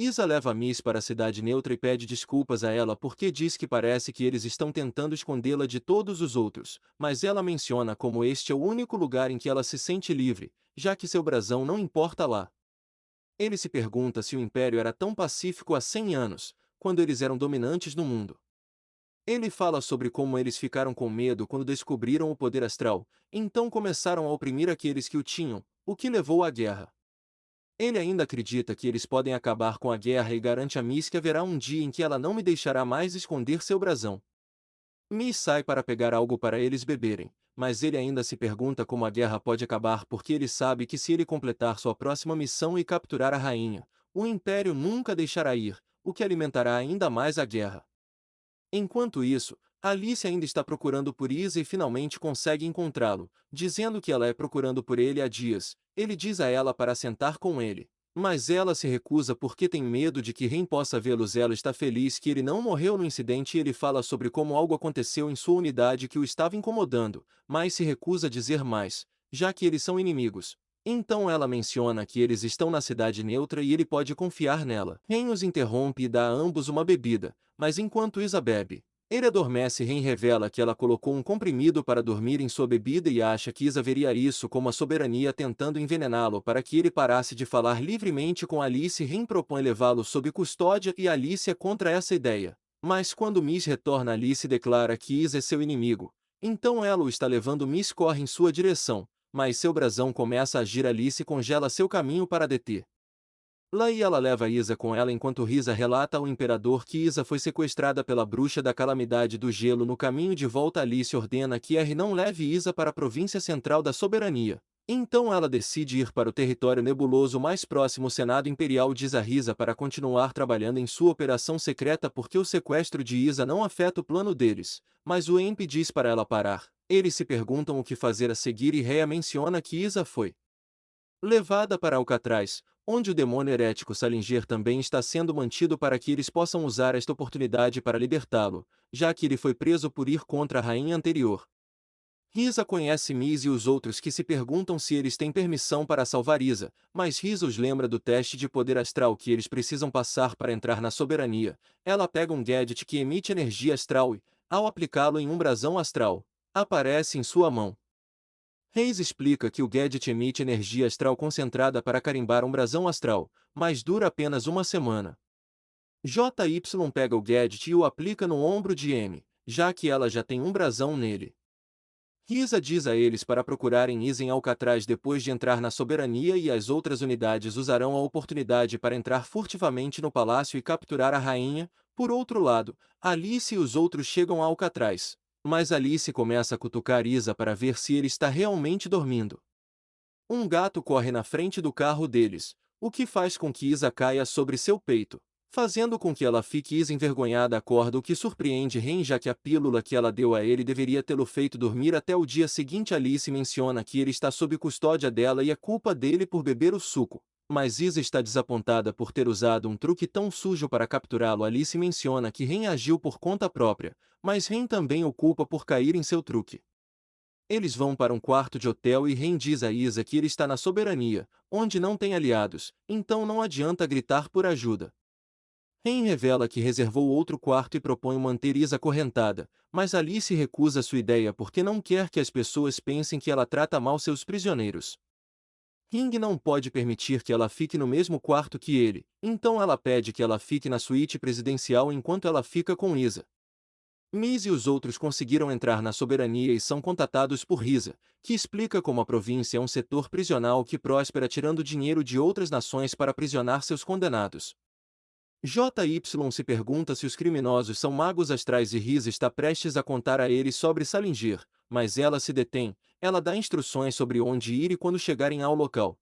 Isa leva Miss para a cidade neutra e pede desculpas a ela porque diz que parece que eles estão tentando escondê-la de todos os outros, mas ela menciona como este é o único lugar em que ela se sente livre, já que seu brasão não importa lá. Ele se pergunta se o Império era tão pacífico há 100 anos, quando eles eram dominantes no mundo. Ele fala sobre como eles ficaram com medo quando descobriram o poder astral, então começaram a oprimir aqueles que o tinham, o que levou à guerra. Ele ainda acredita que eles podem acabar com a guerra e garante a Miss que haverá um dia em que ela não me deixará mais esconder seu brasão. Miss sai para pegar algo para eles beberem, mas ele ainda se pergunta como a guerra pode acabar porque ele sabe que se ele completar sua próxima missão e capturar a rainha, o Império nunca deixará ir, o que alimentará ainda mais a guerra. Enquanto isso, Alice ainda está procurando por Isa e finalmente consegue encontrá-lo, dizendo que ela é procurando por ele há dias. Ele diz a ela para sentar com ele, mas ela se recusa porque tem medo de que Ren possa vê-los. Ela está feliz que ele não morreu no incidente e ele fala sobre como algo aconteceu em sua unidade que o estava incomodando, mas se recusa a dizer mais, já que eles são inimigos. Então ela menciona que eles estão na cidade neutra e ele pode confiar nela. Ren os interrompe e dá a ambos uma bebida, mas enquanto Isa bebe, ele adormece. Ren revela que ela colocou um comprimido para dormir em sua bebida e acha que Isa veria isso como a soberania tentando envenená-lo para que ele parasse de falar livremente com Alice. Ren propõe levá-lo sob custódia e Alice é contra essa ideia. Mas quando Miss retorna, Alice declara que Isa é seu inimigo. Então ela o está levando. Miss corre em sua direção, mas seu brasão começa a agir. Alice congela seu caminho para deter. Lá e ela leva Isa com ela enquanto Risa relata ao imperador que Isa foi sequestrada pela bruxa da calamidade do gelo. No caminho de volta, Alice ordena que R não leve Isa para a província central da soberania. Então ela decide ir para o território nebuloso mais próximo. O Senado Imperial diz a Risa para continuar trabalhando em sua operação secreta porque o sequestro de Isa não afeta o plano deles, mas o EMP diz para ela parar. Eles se perguntam o que fazer a seguir e Rhea menciona que Isa foi levada para Alcatraz, onde o demônio herético Salinger também está sendo mantido para que eles possam usar esta oportunidade para libertá-lo, já que ele foi preso por ir contra a rainha anterior. Risa conhece Miss e os outros que se perguntam se eles têm permissão para salvar Isa, mas Risa os lembra do teste de poder astral que eles precisam passar para entrar na soberania. Ela pega um gadget que emite energia astral e, ao aplicá-lo em um brasão astral, aparece em sua mão. Reis explica que o gadget emite energia astral concentrada para carimbar um brasão astral, mas dura apenas uma semana. JY pega o gadget e o aplica no ombro de M, já que ela já tem um brasão nele. Risa diz a eles para procurarem Isa em Alcatraz depois de entrar na soberania e as outras unidades usarão a oportunidade para entrar furtivamente no palácio e capturar a rainha. Por outro lado, Alice e os outros chegam a Alcatraz. Mas Alice começa a cutucar Isa para ver se ele está realmente dormindo. Um gato corre na frente do carro deles, o que faz com que Isa caia sobre seu peito, fazendo com que ela fique envergonhada. Acorda, o que surpreende Ren, já que a pílula que ela deu a ele deveria tê-lo feito dormir até o dia seguinte. Alice menciona que ele está sob custódia dela e é culpa dele por beber o suco, mas Isa está desapontada por ter usado um truque tão sujo para capturá-lo. Alice menciona que Ren agiu por conta própria, mas Ren também o culpa por cair em seu truque. Eles vão para um quarto de hotel e Ren diz a Isa que ele está na soberania, onde não tem aliados, então não adianta gritar por ajuda. Ren revela que reservou outro quarto e propõe manter Isa acorrentada, mas Alice recusa sua ideia porque não quer que as pessoas pensem que ela trata mal seus prisioneiros. Ring não pode permitir que ela fique no mesmo quarto que ele, então ela pede que ela fique na suíte presidencial enquanto ela fica com Isa. Miz e os outros conseguiram entrar na soberania e são contatados por Risa, que explica como a província é um setor prisional que próspera tirando dinheiro de outras nações para aprisionar seus condenados. JY se pergunta se os criminosos são magos astrais e Risa está prestes a contar a eles sobre Salinger, mas ela se detém. Ela dá instruções sobre onde ir e quando chegarem ao local.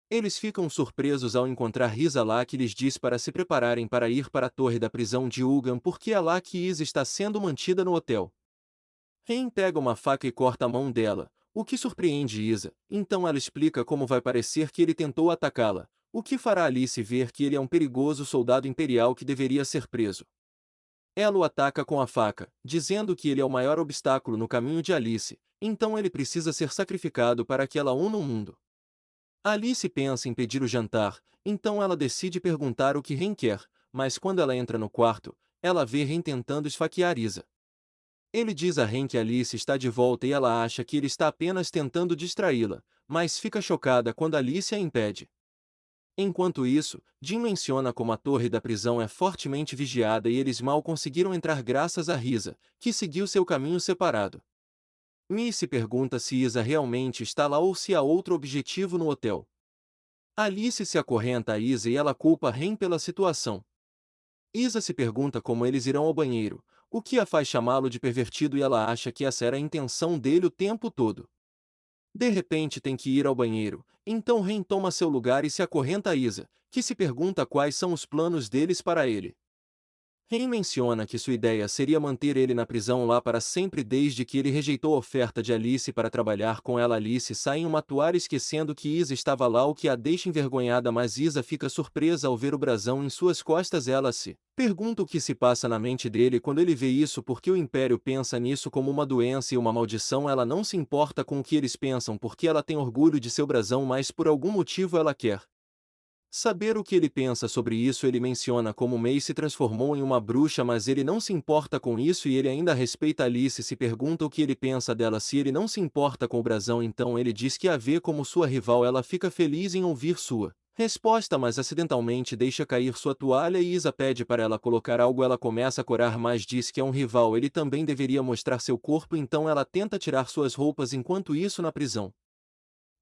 Eles ficam surpresos ao encontrar Risa lá, que lhes diz para se prepararem para ir para a torre da prisão de Ugan porque é lá que Isa está sendo mantida no hotel. Ren pega uma faca e corta a mão dela, o que surpreende Isa, então ela explica como vai parecer que ele tentou atacá-la, o que fará Alice ver que ele é um perigoso soldado imperial que deveria ser preso. Ela o ataca com a faca, dizendo que ele é o maior obstáculo no caminho de Alice, então ele precisa ser sacrificado para que ela una o mundo. Alice pensa em pedir o jantar, então ela decide perguntar o que Ren quer, mas quando ela entra no quarto, ela vê Ren tentando esfaquear Isa. Ele diz a Ren que Alice está de volta e ela acha que ele está apenas tentando distraí-la, mas fica chocada quando Alice a impede. Enquanto isso, Jim menciona como a torre da prisão é fortemente vigiada e eles mal conseguiram entrar graças a Risa, que seguiu seu caminho separado. Miss se pergunta se Isa realmente está lá ou se há outro objetivo no hotel. Alice se acorrenta a Isa e ela culpa Ren pela situação. Isa se pergunta como eles irão ao banheiro, o que a faz chamá-lo de pervertido e ela acha que essa era a intenção dele o tempo todo. De repente tem que ir ao banheiro, então Ren toma seu lugar e se acorrenta a Isa, que se pergunta quais são os planos deles para ele. Ren menciona que sua ideia seria manter ele na prisão lá para sempre desde que ele rejeitou a oferta de Alice para trabalhar com ela. Alice sai em uma toalha esquecendo que Isa estava lá, o que a deixa envergonhada, mas Isa fica surpresa ao ver o brasão em suas costas. Ela se pergunta o que se passa na mente dele quando ele vê isso, porque o Império pensa nisso como uma doença e uma maldição. Ela não se importa com o que eles pensam porque ela tem orgulho de seu brasão, mas por algum motivo ela quer saber o que ele pensa sobre isso. Ele menciona como May se transformou em uma bruxa, mas ele não se importa com isso e ele ainda respeita Alice. Se pergunta o que ele pensa dela. Se ele não se importa com o brasão, então ele diz que a vê como sua rival. Ela fica feliz em ouvir sua resposta, mas acidentalmente deixa cair sua toalha e Isa pede para ela colocar algo. Ela começa a corar, mas diz que é um rival, ele também deveria mostrar seu corpo, então ela tenta tirar suas roupas. Enquanto isso, na prisão,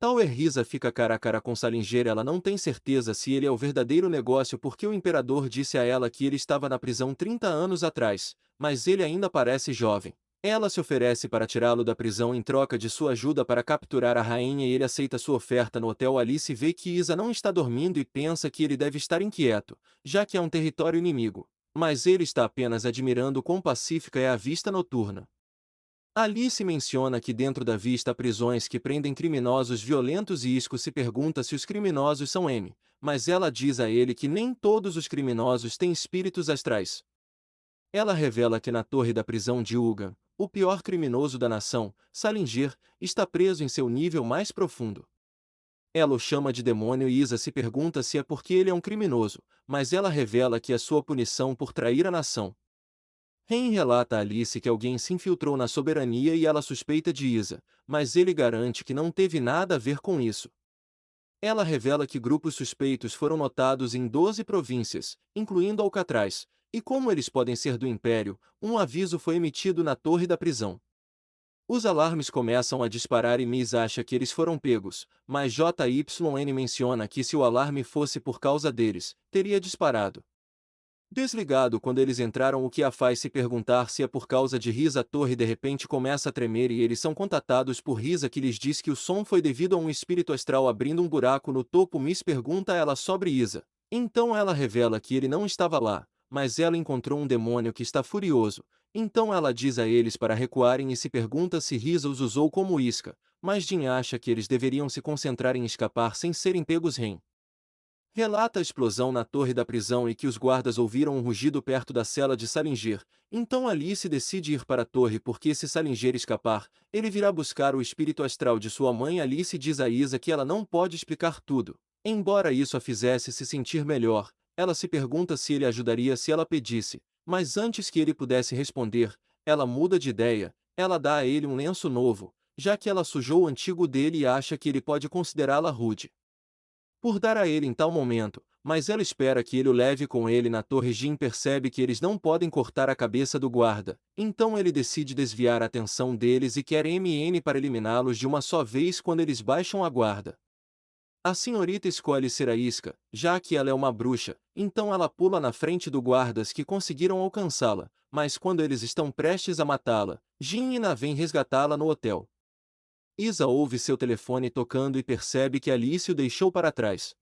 Tower Risa fica cara a cara com Salinger. Ela não tem certeza se ele é o verdadeiro negócio porque o imperador disse a ela que ele estava na prisão 30 anos atrás, mas ele ainda parece jovem. Ela se oferece para tirá-lo da prisão em troca de sua ajuda para capturar a rainha e ele aceita sua oferta. No hotel, Alice vê que Isa não está dormindo e pensa que ele deve estar inquieto, já que é um território inimigo. Mas ele está apenas admirando quão pacífica é a vista noturna. Alice menciona que dentro da vista há prisões que prendem criminosos violentos e Isco se pergunta se os criminosos são M, mas ela diz a ele que nem todos os criminosos têm espíritos astrais. Ela revela que na torre da prisão de Ugan, o pior criminoso da nação, Salinger, está preso em seu nível mais profundo. Ela o chama de demônio e Isa se pergunta se é porque ele é um criminoso, mas ela revela que é sua punição por trair a nação. Ren relata a Alice que alguém se infiltrou na soberania e ela suspeita de Isa, mas ele garante que não teve nada a ver com isso. Ela revela que grupos suspeitos foram notados em 12 províncias, incluindo Alcatraz, e como eles podem ser do Império, um aviso foi emitido na torre da prisão. Os alarmes começam a disparar e Miss acha que eles foram pegos, mas JYN menciona que se o alarme fosse por causa deles, teria disparado. Desligado quando eles entraram, o que a faz se perguntar se é por causa de Risa. A torre de repente começa a tremer e eles são contatados por Risa, que lhes diz que o som foi devido a um espírito astral abrindo um buraco no topo. Miss pergunta a ela sobre Isa. Então ela revela que ele não estava lá, mas ela encontrou um demônio que está furioso. Então ela diz a eles para recuarem e se pergunta se Risa os usou como isca, mas Jin acha que eles deveriam se concentrar em escapar sem serem pegos. Ren relata a explosão na torre da prisão e que os guardas ouviram um rugido perto da cela de Salinger. Então Alice decide ir para a torre porque se Salinger escapar, ele virá buscar o espírito astral de sua mãe. Alice diz a Isa que ela não pode explicar tudo. Embora isso a fizesse se sentir melhor, ela se pergunta se ele ajudaria se ela pedisse, mas antes que ele pudesse responder, ela muda de ideia. Ela dá a ele um lenço novo, já que ela sujou o antigo dele e acha que ele pode considerá-la rude por dar a ele em tal momento, mas ela espera que ele o leve com ele na torre. Jin percebe que eles não podem cortar a cabeça do guarda, então ele decide desviar a atenção deles e quer MN para eliminá-los de uma só vez quando eles baixam a guarda. A senhorita escolhe ser a isca, já que ela é uma bruxa, então ela pula na frente do guardas que conseguiram alcançá-la, mas quando eles estão prestes a matá-la, Jin e Na vêm resgatá-la no hotel. Isa ouve seu telefone tocando e percebe que Alice o deixou para trás.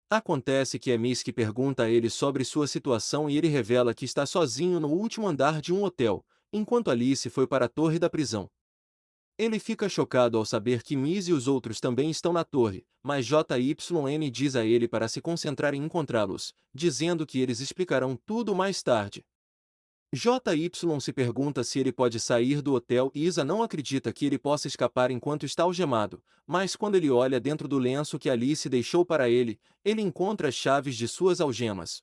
Acontece que é Miss que pergunta a ele sobre sua situação e ele revela que está sozinho no último andar de um hotel, enquanto Alice foi para a torre da prisão. Ele fica chocado ao saber que Miss e os outros também estão na torre, mas JYN diz a ele para se concentrar em encontrá-los, dizendo que eles explicarão tudo mais tarde. JY se pergunta se ele pode sair do hotel e Isa não acredita que ele possa escapar enquanto está algemado, mas quando ele olha dentro do lenço que Alice deixou para ele, ele encontra as chaves de suas algemas.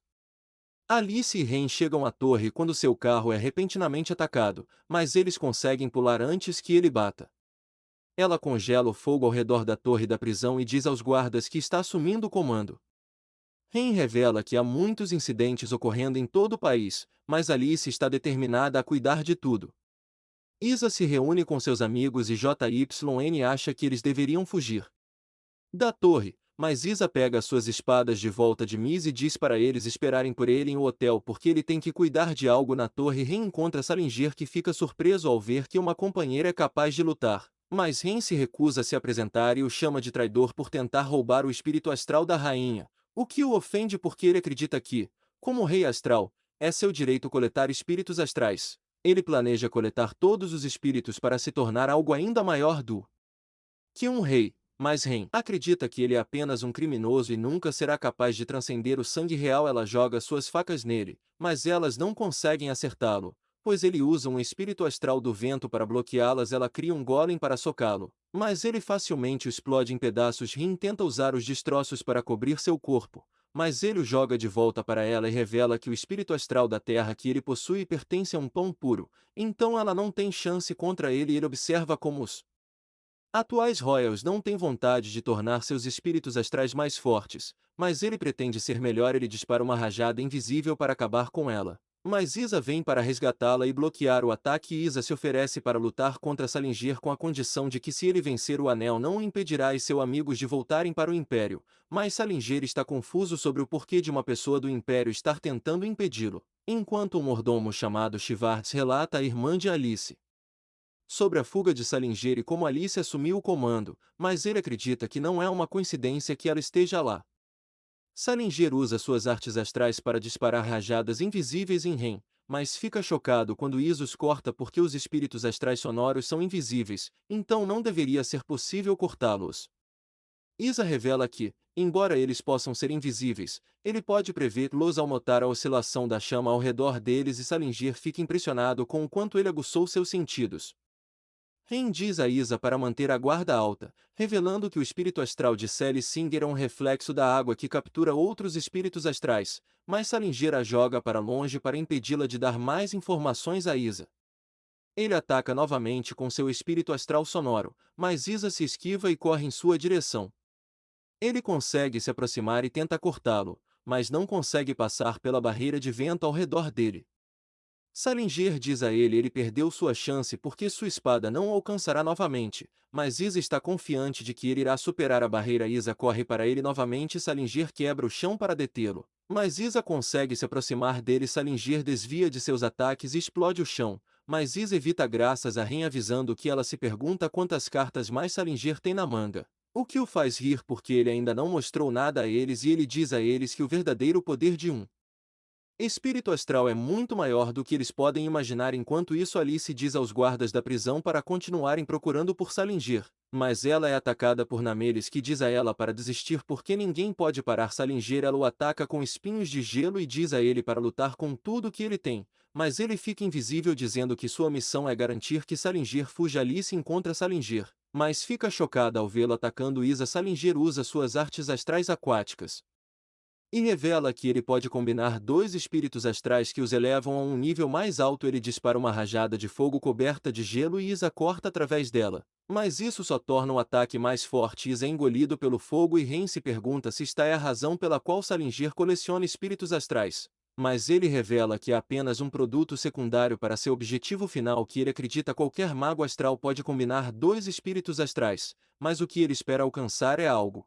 Alice e Ren chegam à torre quando seu carro é repentinamente atacado, mas eles conseguem pular antes que ele bata. Ela congela o fogo ao redor da torre da prisão e diz aos guardas que está assumindo o comando. Ren revela que há muitos incidentes ocorrendo em todo o país, mas Alice está determinada a cuidar de tudo. Isa se reúne com seus amigos e JYN acha que eles deveriam fugir da torre, mas Isa pega suas espadas de volta de Miss e diz para eles esperarem por ele em um hotel porque ele tem que cuidar de algo na torre. Ren encontra Salinger, que fica surpreso ao ver que uma companheira é capaz de lutar, mas Ren se recusa a se apresentar e o chama de traidor por tentar roubar o espírito astral da rainha, o que o ofende porque ele acredita que, como rei astral, é seu direito coletar espíritos astrais. Ele planeja coletar todos os espíritos para se tornar algo ainda maior do que um rei, mas Ren acredita que ele é apenas um criminoso e nunca será capaz de transcender o sangue real. Ela joga suas facas nele, mas elas não conseguem acertá-lo, pois ele usa um espírito astral do vento para bloqueá-las. Ela cria um golem para socá-lo, mas ele facilmente o explode em pedaços. Ren tenta usar os destroços para cobrir seu corpo, mas ele o joga de volta para ela e revela que o espírito astral da terra que ele possui pertence a um pão puro, então ela não tem chance contra ele e ele observa como os atuais Royals não têm vontade de tornar seus espíritos astrais mais fortes, mas ele pretende ser melhor. Ele dispara uma rajada invisível para acabar com ela. Mas Isa vem para resgatá-la e bloquear o ataque. Isa se oferece para lutar contra Salinger com a condição de que se ele vencer o anel não o impedirá e seus amigos de voltarem para o Império, mas Salinger está confuso sobre o porquê de uma pessoa do Império estar tentando impedi-lo, enquanto um mordomo chamado Shivards relata à irmã de Alice sobre a fuga de Salinger e como Alice assumiu o comando, mas ele acredita que não é uma coincidência que ela esteja lá. Salinger usa suas artes astrais para disparar rajadas invisíveis em Ren, mas fica chocado quando Isa os corta porque os espíritos astrais sonoros são invisíveis, então não deveria ser possível cortá-los. Isa revela que, embora eles possam ser invisíveis, ele pode prevê-los ao notar a oscilação da chama ao redor deles e Salinger fica impressionado com o quanto ele aguçou seus sentidos. Ren diz a Isa para manter a guarda alta, revelando que o espírito astral de Sally Singer é um reflexo da água que captura outros espíritos astrais, mas Salinger a joga para longe para impedi-la de dar mais informações a Isa. Ele ataca novamente com seu espírito astral sonoro, mas Isa se esquiva e corre em sua direção. Ele consegue se aproximar e tenta cortá-lo, mas não consegue passar pela barreira de vento ao redor dele. Salinger diz a ele perdeu sua chance porque sua espada não o alcançará novamente, mas Isa está confiante de que ele irá superar a barreira. Isa corre para ele novamente e Salinger quebra o chão para detê-lo, mas Isa consegue se aproximar dele. Salinger desvia de seus ataques e explode o chão, mas Isa evita graças a Ren avisando que ela se pergunta quantas cartas mais Salinger tem na manga. O que o faz rir porque ele ainda não mostrou nada a eles e ele diz a eles que o verdadeiro poder de um espírito astral é muito maior do que eles podem imaginar. Enquanto isso, Alice diz aos guardas da prisão para continuarem procurando por Salinger, mas ela é atacada por Nameles, que diz a ela para desistir porque ninguém pode parar Salinger. Ela o ataca com espinhos de gelo e diz a ele para lutar com tudo que ele tem, mas ele fica invisível dizendo que sua missão é garantir que Salinger fuja. Alice encontra Salinger, mas fica chocada ao vê-lo atacando Isa. Salinger usa suas artes astrais aquáticas e revela que ele pode combinar dois espíritos astrais que os elevam a um nível mais alto. Ele dispara uma rajada de fogo coberta de gelo e Isa corta através dela. Mas isso só torna o ataque mais forte. Isa é engolido pelo fogo e Ren se pergunta se esta é a razão pela qual Salinger coleciona espíritos astrais. Mas ele revela que é apenas um produto secundário para seu objetivo final, que ele acredita qualquer mago astral pode combinar dois espíritos astrais, mas o que ele espera alcançar é algo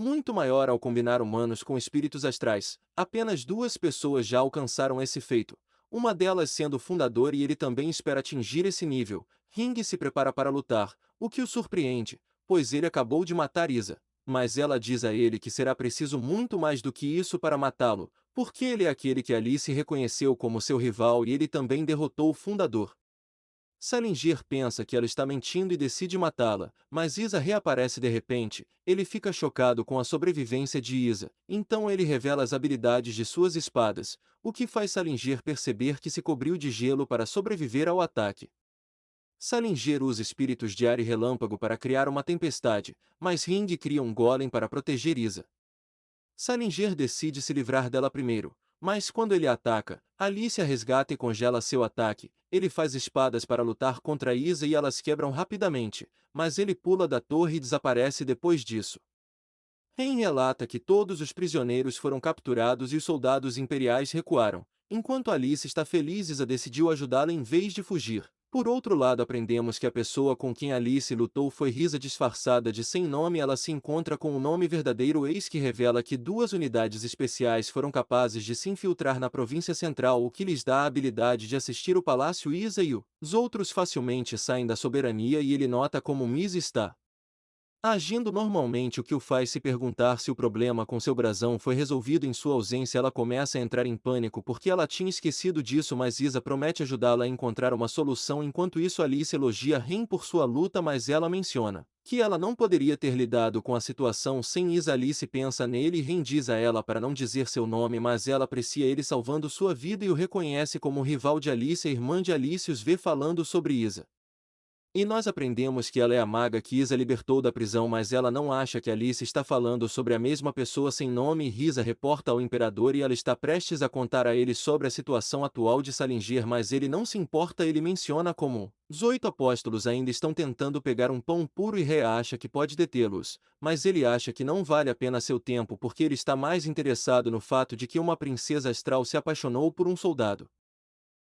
muito maior ao combinar humanos com espíritos astrais. Apenas duas pessoas já alcançaram esse feito, uma delas sendo o fundador, e ele também espera atingir esse nível. Ring se prepara para lutar, o que o surpreende, pois ele acabou de matar Isa. Mas ela diz a ele que será preciso muito mais do que isso para matá-lo, porque ele é aquele que Alice reconheceu como seu rival e ele também derrotou o fundador. Salinger pensa que ela está mentindo e decide matá-la, mas Isa reaparece de repente. Ele fica chocado com a sobrevivência de Isa, então ele revela as habilidades de suas espadas, o que faz Salinger perceber que se cobriu de gelo para sobreviver ao ataque. Salinger usa espíritos de ar e relâmpago para criar uma tempestade, mas Ring cria um golem para proteger Isa. Salinger decide se livrar dela primeiro, mas quando ele ataca, Alice a resgata e congela seu ataque. Ele faz espadas para lutar contra Isa e elas quebram rapidamente, mas ele pula da torre e desaparece depois disso. Ren relata que todos os prisioneiros foram capturados e os soldados imperiais recuaram. Enquanto Alice está feliz, Isa decidiu ajudá-la em vez de fugir. Por outro lado, aprendemos que a pessoa com quem Alice lutou foi Risa disfarçada de sem nome. Ela se encontra com o nome verdadeiro, eis que revela que duas unidades especiais foram capazes de se infiltrar na província central, o que lhes dá a habilidade de assistir o palácio. Isa e os outros facilmente saem da soberania e ele nota como Miss está agindo normalmente, o que o faz se perguntar se o problema com seu brasão foi resolvido em sua ausência. Ela começa a entrar em pânico porque ela tinha esquecido disso, mas Isa promete ajudá-la a encontrar uma solução. Enquanto isso, Alice elogia Ren por sua luta, mas ela menciona que ela não poderia ter lidado com a situação sem Isa. Alice pensa nele e Ren diz a ela para não dizer seu nome, mas ela aprecia ele salvando sua vida e o reconhece como um rival de Alice. A irmã de Alice os vê falando sobre Isa. E nós aprendemos que ela é a maga que Isa libertou da prisão, mas ela não acha que Alice está falando sobre a mesma pessoa sem nome. E Risa reporta ao imperador e ela está prestes a contar a ele sobre a situação atual de Salinger, mas ele não se importa. Ele menciona como os 8 apóstolos ainda estão tentando pegar um pão puro e Rhea acha que pode detê-los, mas ele acha que não vale a pena seu tempo porque ele está mais interessado no fato de que uma princesa astral se apaixonou por um soldado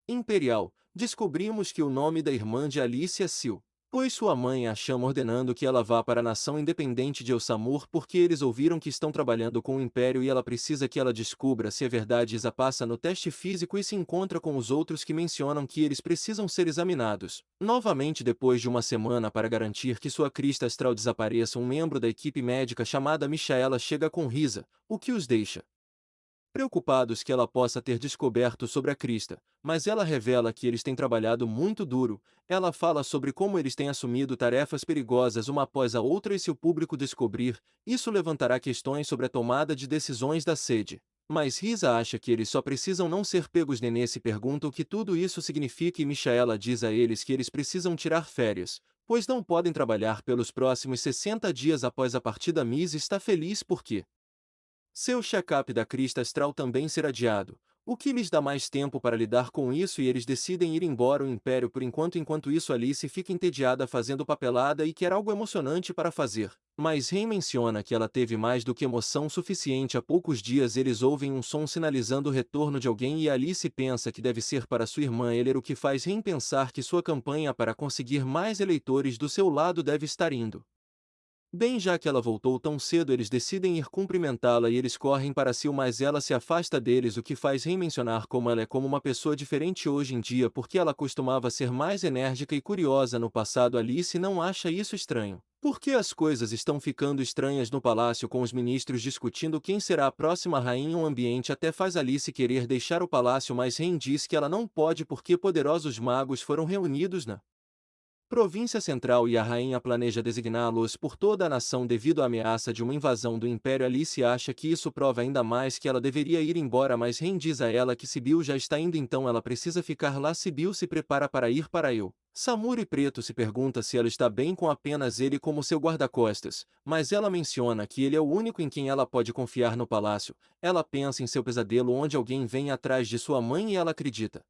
imperial. Descobrimos que o nome da irmã de Alice é Sil, pois sua mãe a chama ordenando que ela vá para a nação independente de Elsamur porque eles ouviram que estão trabalhando com o Império e ela precisa que ela descubra se é verdade. Isa passa no teste físico e se encontra com os outros que mencionam que eles precisam ser examinados novamente depois de uma semana para garantir que sua crista astral desapareça. Um membro da equipe médica chamada Michaela chega com Risa, o que os deixa preocupados que ela possa ter descoberto sobre a crista, mas ela revela que eles têm trabalhado muito duro. Ela fala sobre como eles têm assumido tarefas perigosas uma após a outra e se o público descobrir, isso levantará questões sobre a tomada de decisões da sede. Mas Risa acha que eles só precisam não ser pegos. Nenê se pergunta o que tudo isso significa e Michaela diz a eles que eles precisam tirar férias, pois não podem trabalhar pelos próximos 60 dias após a partida. Miss está feliz porque seu check-up da crista astral também será adiado, o que lhes dá mais tempo para lidar com isso e eles decidem ir embora o Império por enquanto. Enquanto isso Alice fica entediada fazendo papelada e quer algo emocionante para fazer. Mas Ren menciona que ela teve mais do que emoção suficiente. Há poucos dias eles ouvem um som sinalizando o retorno de alguém e Alice pensa que deve ser para sua irmã Eller, o que faz Ren pensar que sua campanha para conseguir mais eleitores do seu lado deve estar indo bem. Já que ela voltou tão cedo, eles decidem ir cumprimentá-la e eles correm para si, mas ela se afasta deles, o que faz Ren mencionar como ela é como uma pessoa diferente hoje em dia porque ela costumava ser mais enérgica e curiosa no passado. Alice não acha isso estranho, porque as coisas estão ficando estranhas no palácio com os ministros discutindo quem será a próxima rainha. O ambiente até faz Alice querer deixar o palácio, mas Ren diz que ela não pode porque poderosos magos foram reunidos na Província Central e a rainha planeja designá-los por toda a nação devido à ameaça de uma invasão do Império. Alice acha que isso prova ainda mais que ela deveria ir embora, mas Ren diz a ela que Sibyl já está indo, então ela precisa ficar lá. Sibyl se prepara para ir para Eu. Samuro Preto se pergunta se ela está bem com apenas ele como seu guarda-costas, mas ela menciona que ele é o único em quem ela pode confiar no palácio. Ela pensa em seu pesadelo onde alguém vem atrás de sua mãe e ela acredita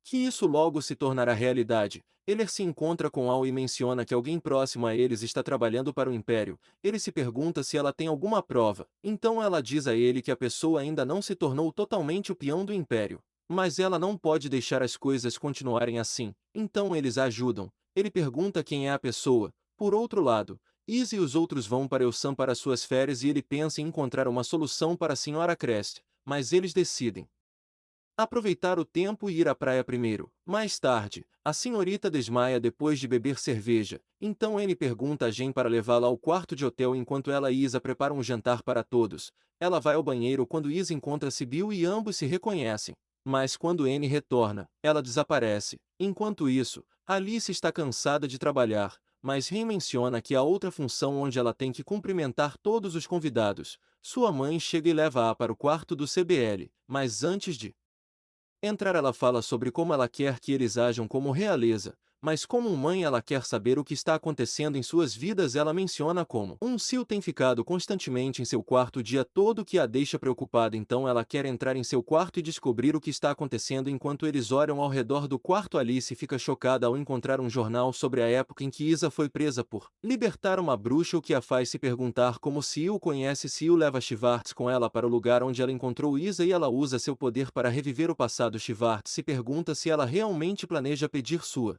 que isso logo se tornará realidade. Eller se encontra com Al e menciona que alguém próximo a eles está trabalhando para o Império. Ele se pergunta se ela tem alguma prova, então ela diz a ele que a pessoa ainda não se tornou totalmente o peão do Império. Mas ela não pode deixar as coisas continuarem assim, então eles a ajudam. Ele pergunta quem é a pessoa. Por outro lado, Izzy e os outros vão para Elsan para suas férias e ele pensa em encontrar uma solução para a Sra. Crest, mas eles decidem aproveitar o tempo e ir à praia primeiro. Mais tarde, a senhorita desmaia depois de beber cerveja, então ele pergunta a Jen para levá-la ao quarto de hotel enquanto ela e Isa preparam um jantar para todos. Ela vai ao banheiro quando Isa encontra Sibyl e ambos se reconhecem. Mas quando Anne retorna, ela desaparece. Enquanto isso, Alice está cansada de trabalhar, mas Ren menciona que há outra função onde ela tem que cumprimentar todos os convidados. Sua mãe chega e leva-a para o quarto do CBL, mas antes de entrar ela fala sobre como ela quer que eles ajam como realeza, mas como mãe ela quer saber o que está acontecendo em suas vidas. Ela menciona como Sil tem ficado constantemente em seu quarto o dia todo, que a deixa preocupada, então ela quer entrar em seu quarto e descobrir o que está acontecendo. Enquanto eles olham ao redor do quarto, Alice fica chocada ao encontrar um jornal sobre a época em que Isa foi presa por libertar uma bruxa, o que a faz se perguntar como Sil conhece. Sil leva Schwartz com ela para o lugar onde ela encontrou Isa e ela usa seu poder para reviver o passado. Schwartz se pergunta se ela realmente planeja pedir sua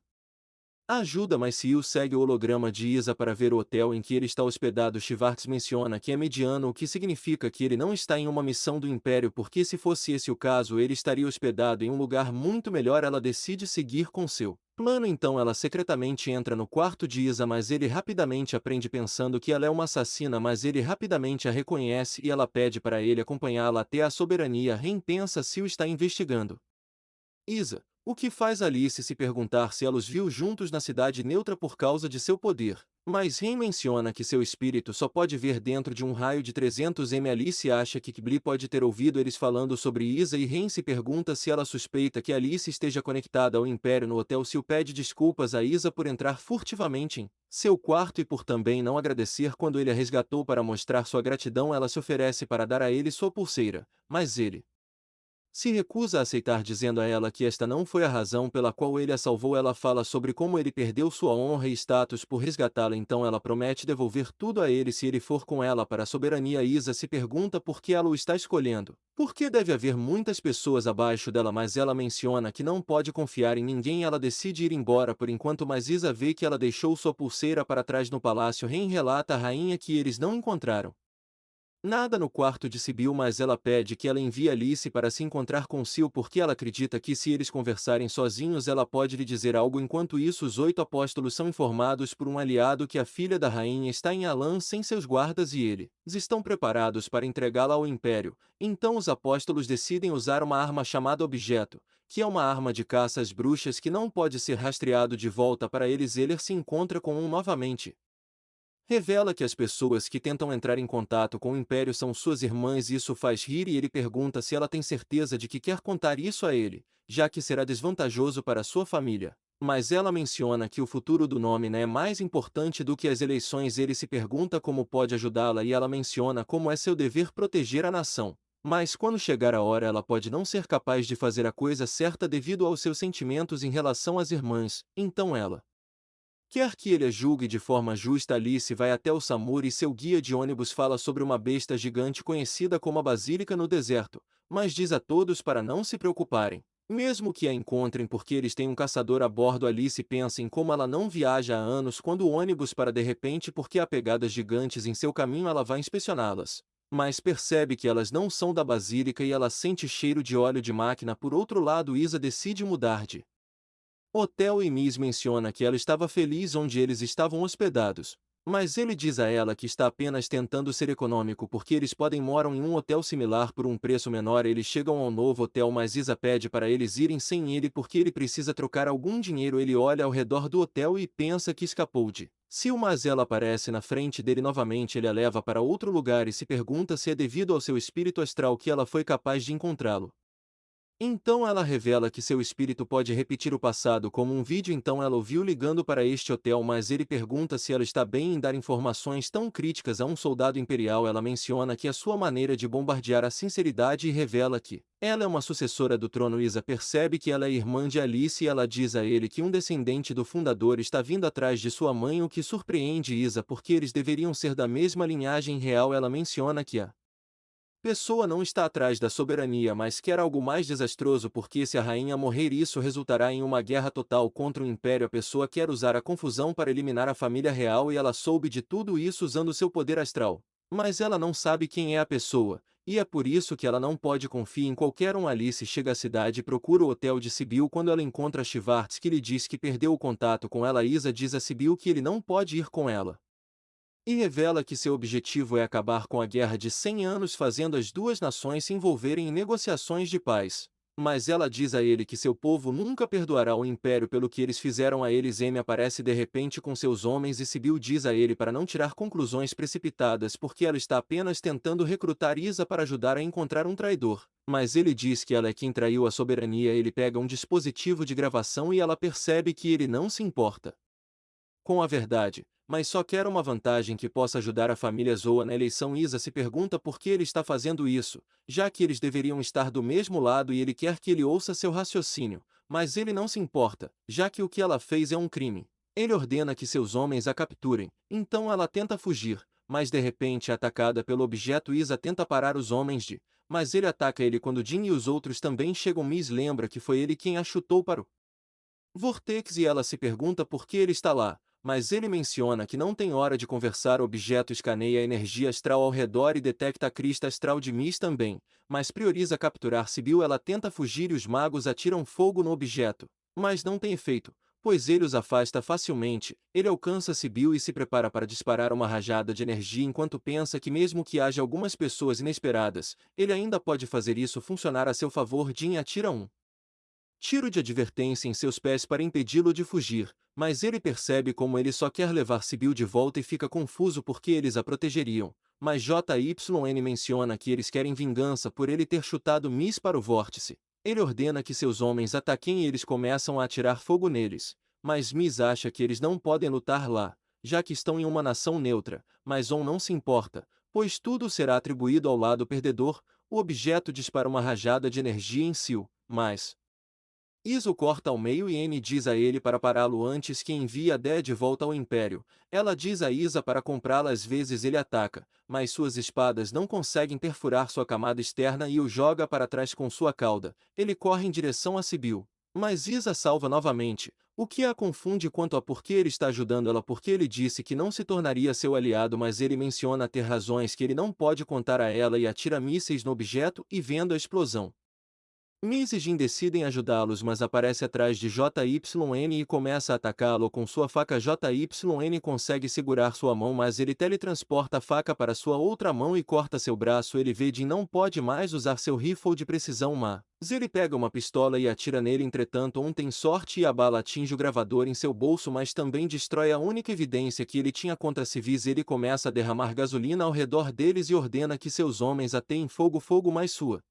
ajuda, mas Sil segue o holograma de Isa para ver o hotel em que ele está hospedado. Schwartz menciona que é mediano, o que significa que ele não está em uma missão do Império, porque se fosse esse o caso ele estaria hospedado em um lugar muito melhor. Ela decide seguir com seu plano, então ela secretamente entra no quarto de Isa, mas ele rapidamente aprende pensando que ela é uma assassina, mas ele rapidamente a reconhece e ela pede para ele acompanhá-la até a soberania. Ren pensa Sil está investigando Isa, o que faz Alice se perguntar se ela os viu juntos na cidade neutra por causa de seu poder. Mas Ren menciona que seu espírito só pode ver dentro de um raio de 300 m. Alice acha que Kibli pode ter ouvido eles falando sobre Isa e Ren se pergunta se ela suspeita que Alice esteja conectada ao Império. No hotel, Sil pede desculpas a Isa por entrar furtivamente em seu quarto e por também não agradecer quando ele a resgatou. Para mostrar sua gratidão, ela se oferece para dar a ele sua pulseira, mas ele se recusa a aceitar, dizendo a ela que esta não foi a razão pela qual ele a salvou. Ela fala sobre como ele perdeu sua honra e status por resgatá-la, então ela promete devolver tudo a ele se ele for com ela para a soberania. Isa se pergunta por que ela o está escolhendo. Porque deve haver muitas pessoas abaixo dela, mas ela menciona que não pode confiar em ninguém. Ela decide ir embora por enquanto, mas Isa vê que ela deixou sua pulseira para trás no palácio. Ren relata à rainha que eles não encontraram nada no quarto de Sibyl, mas ela pede que ela envie Alice para se encontrar com Sil porque ela acredita que se eles conversarem sozinhos ela pode lhe dizer algo. Enquanto isso, os 8 apóstolos são informados por um aliado que a filha da rainha está em Alan sem seus guardas e eles estão preparados para entregá-la ao Império. Então os apóstolos decidem usar uma arma chamada Objeto, que é uma arma de caça às bruxas que não pode ser rastreado de volta para eles. Eller se encontra com novamente Revela que as pessoas que tentam entrar em contato com o Império são suas irmãs e isso faz rir e ele pergunta se ela tem certeza de que quer contar isso a ele, já que será desvantajoso para sua família. Mas ela menciona que o futuro do Nómina é mais importante do que as eleições. Ele se pergunta como pode ajudá-la e ela menciona como é seu dever proteger a nação. Mas quando chegar a hora ela pode não ser capaz de fazer a coisa certa devido aos seus sentimentos em relação às irmãs, então ela quer que ele a julgue de forma justa. Alice vai até o Samur e seu guia de ônibus fala sobre uma besta gigante conhecida como a Basílica no deserto, mas diz a todos para não se preocuparem. Mesmo que a encontrem porque eles têm um caçador a bordo. Alice pensa em como ela não viaja há anos quando o ônibus para de repente porque há pegadas gigantes em seu caminho ela vai inspecioná-las. Mas percebe que elas não são da Basílica e ela sente cheiro de óleo de máquina. Por outro lado, Isa decide mudar de hotel e Miss menciona que ela estava feliz onde eles estavam hospedados, mas ele diz a ela que está apenas tentando ser econômico porque eles podem morar em um hotel similar por um preço menor. Eles chegam ao novo hotel, mas Isa pede para eles irem sem ele porque ele precisa trocar algum dinheiro. Ele olha ao redor do hotel e pensa que escapou de Sil, mas ela aparece na frente dele novamente. Ele a leva para outro lugar e se pergunta se é devido ao seu espírito astral que ela foi capaz de encontrá-lo. Então ela revela que seu espírito pode repetir o passado como um vídeo. Então ela ouviu ligando para este hotel, mas ele pergunta se ela está bem em dar informações tão críticas a um soldado imperial. Ela menciona que a sua maneira de bombardear a sinceridade e revela que ela é uma sucessora do trono. Isa percebe que ela é irmã de Alice e ela diz a ele que um descendente do fundador está vindo atrás de sua mãe, o que surpreende Isa porque eles deveriam ser da mesma linhagem real. Ela menciona que a pessoa não está atrás da soberania, mas quer algo mais desastroso porque se a rainha morrer isso resultará em uma guerra total contra o império. A pessoa quer usar a confusão para eliminar a família real e ela soube de tudo isso usando seu poder astral. Mas ela não sabe quem é a pessoa, e é por isso que ela não pode confiar em qualquer um. Alice chega à cidade e procura o hotel de Sibyl quando ela encontra Shivarts, que lhe diz que perdeu o contato com ela. Isa diz a Sibyl que ele não pode ir com ela e revela que seu objetivo é acabar com a guerra de 100 anos fazendo as duas nações se envolverem em negociações de paz. Mas ela diz a ele que seu povo nunca perdoará o império pelo que eles fizeram a eles. M aparece de repente com seus homens e Sibyl diz a ele para não tirar conclusões precipitadas porque ela está apenas tentando recrutar Isa para ajudar a encontrar um traidor. Mas ele diz que ela é quem traiu a soberania. Ele pega um dispositivo de gravação e ela percebe que ele não se importa com a verdade, mas só quer uma vantagem que possa ajudar a família Zoa na eleição. Isa se pergunta por que ele está fazendo isso, já que eles deveriam estar do mesmo lado e ele quer que ele ouça seu raciocínio, mas ele não se importa, já que o que ela fez é um crime. Ele ordena que seus homens a capturem, então ela tenta fugir, mas de repente é atacada pelo objeto. Isa tenta parar os homens mas ele ataca ele quando Jin e os outros também chegam. Miss lembra que foi ele quem a chutou para o Vortex e ela se pergunta por que ele está lá, mas ele menciona que não tem hora de conversar. O objeto escaneia a energia astral ao redor e detecta a crista astral de Miss também, mas prioriza capturar Sibyl. Ela tenta fugir e os magos atiram fogo no objeto, mas não tem efeito, pois ele os afasta facilmente. Ele alcança Sibyl e se prepara para disparar uma rajada de energia enquanto pensa que mesmo que haja algumas pessoas inesperadas, ele ainda pode fazer isso funcionar a seu favor. Jin atira um tiro de advertência em seus pés para impedi-lo de fugir, mas ele percebe como ele só quer levar Sibyl de volta e fica confuso porque eles a protegeriam. Mas JYN menciona que eles querem vingança por ele ter chutado Miss para o vórtice. Ele ordena que seus homens ataquem e eles começam a atirar fogo neles, mas Miss acha que eles não podem lutar lá, já que estão em uma nação neutra, mas On não se importa, pois tudo será atribuído ao lado perdedor. O objeto dispara uma rajada de energia em Sil, mas Isa o corta ao meio e N diz a ele para pará-lo antes que envie a Dé de volta ao Império. Ela diz a Isa para comprá-la. Às vezes ele ataca, mas suas espadas não conseguem perfurar sua camada externa e o joga para trás com sua cauda. Ele corre em direção a Sibyl, mas Isa salva novamente, o que a confunde quanto a por que ele está ajudando ela porque ele disse que não se tornaria seu aliado, mas ele menciona ter razões que ele não pode contar a ela e atira mísseis no objeto e vendo a explosão. Miz e Jin decidem ajudá-los, mas aparece atrás de JYN e começa a atacá-lo com sua faca. JYN consegue segurar sua mão, mas ele teletransporta a faca para sua outra mão e corta seu braço. Ele vê Jin não pode mais usar seu rifle de precisão, mas ele pega uma pistola e atira nele. Entretanto, tem sorte e a bala atinge o gravador em seu bolso, mas também destrói a única evidência que ele tinha contra civis. Ele começa a derramar gasolina ao redor deles e ordena que seus homens ateiem fogo, mas sua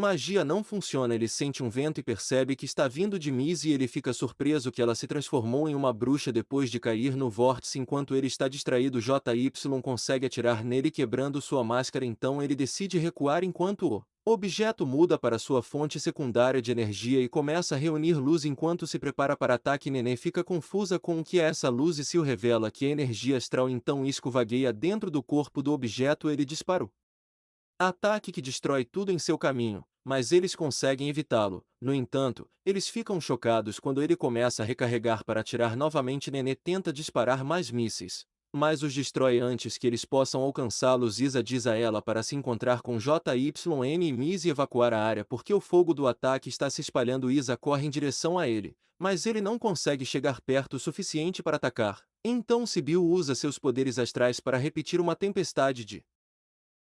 magia não funciona. Ele sente um vento e percebe que está vindo de Miz e ele fica surpreso que ela se transformou em uma bruxa depois de cair no vórtice. Enquanto ele está distraído, JY consegue atirar nele quebrando sua máscara. Então ele decide recuar enquanto o objeto muda para sua fonte secundária de energia e começa a reunir luz. Enquanto se prepara para ataque, Nenê fica confusa com o que é essa luz e se revela que é energia astral. Então Isco vagueia dentro do corpo do objeto. Ele dispara ataque que destrói tudo em seu caminho, mas eles conseguem evitá-lo. No entanto, eles ficam chocados quando ele começa a recarregar para atirar novamente. Nenê tenta disparar mais mísseis, mas os destrói antes que eles possam alcançá-los. Isa diz a ela para se encontrar com JYN e Miz e evacuar a área porque o fogo do ataque está se espalhando. Isa corre em direção a ele, mas ele não consegue chegar perto o suficiente para atacar. Então Sibyl usa seus poderes astrais para repetir uma tempestade de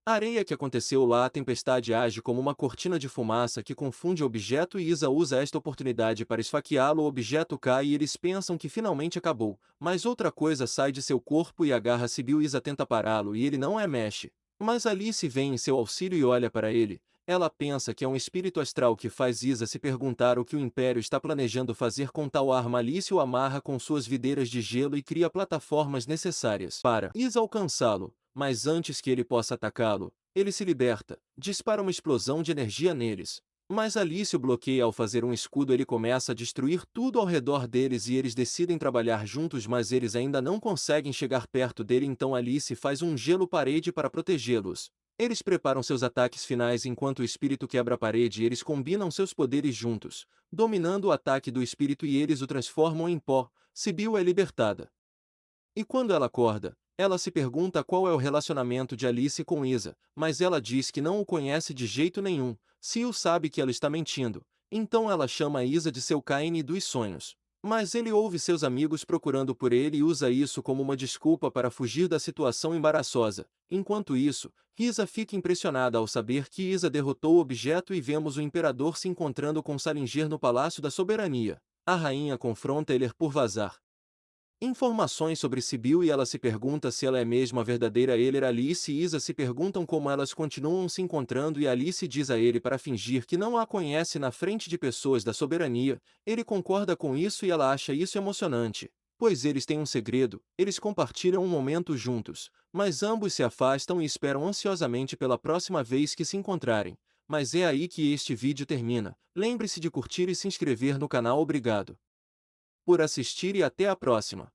areia que aconteceu lá. A tempestade age como uma cortina de fumaça que confunde o objeto e Isa usa esta oportunidade para esfaqueá-lo. O objeto cai e eles pensam que finalmente acabou, mas outra coisa sai de seu corpo e agarra Sibyl. Isa tenta pará-lo e ele não mexe. Mas Alice vem em seu auxílio e olha para ele. Ela pensa que é um espírito astral que faz Isa se perguntar o que o Império está planejando fazer com tal arma. Alice o amarra com suas videiras de gelo e cria plataformas necessárias para Isa alcançá-lo. Mas antes que ele possa atacá-lo, ele se liberta, dispara uma explosão de energia neles. Mas Alice o bloqueia ao fazer um escudo. Ele começa a destruir tudo ao redor deles e eles decidem trabalhar juntos, mas eles ainda não conseguem chegar perto dele. Então Alice faz um gelo-parede para protegê-los. Eles preparam seus ataques finais enquanto o espírito quebra a parede e eles combinam seus poderes juntos, dominando o ataque do espírito e eles o transformam em pó. Sibyl é libertada. E quando ela acorda, ela se pergunta qual é o relacionamento de Alice com Isa, mas ela diz que não o conhece de jeito nenhum. Sil sabe que ela está mentindo, então ela chama Isa de seu Caine dos sonhos. Mas ele ouve seus amigos procurando por ele e usa isso como uma desculpa para fugir da situação embaraçosa. Enquanto isso, Isa fica impressionada ao saber que Isa derrotou o objeto e vemos o imperador se encontrando com Salinger no Palácio da Soberania. A rainha confronta ele por vazar informações sobre Sibyl e ela se pergunta se ela é mesmo a verdadeira Heller. Alice e Isa se perguntam como elas continuam se encontrando e Alice diz a ele para fingir que não a conhece na frente de pessoas da soberania. Ele concorda com isso e ela acha isso emocionante, pois eles têm um segredo. Eles compartilham um momento juntos, mas ambos se afastam e esperam ansiosamente pela próxima vez que se encontrarem. Mas é aí que este vídeo termina. Lembre-se de curtir e se inscrever no canal. Obrigado por assistir e até a próxima.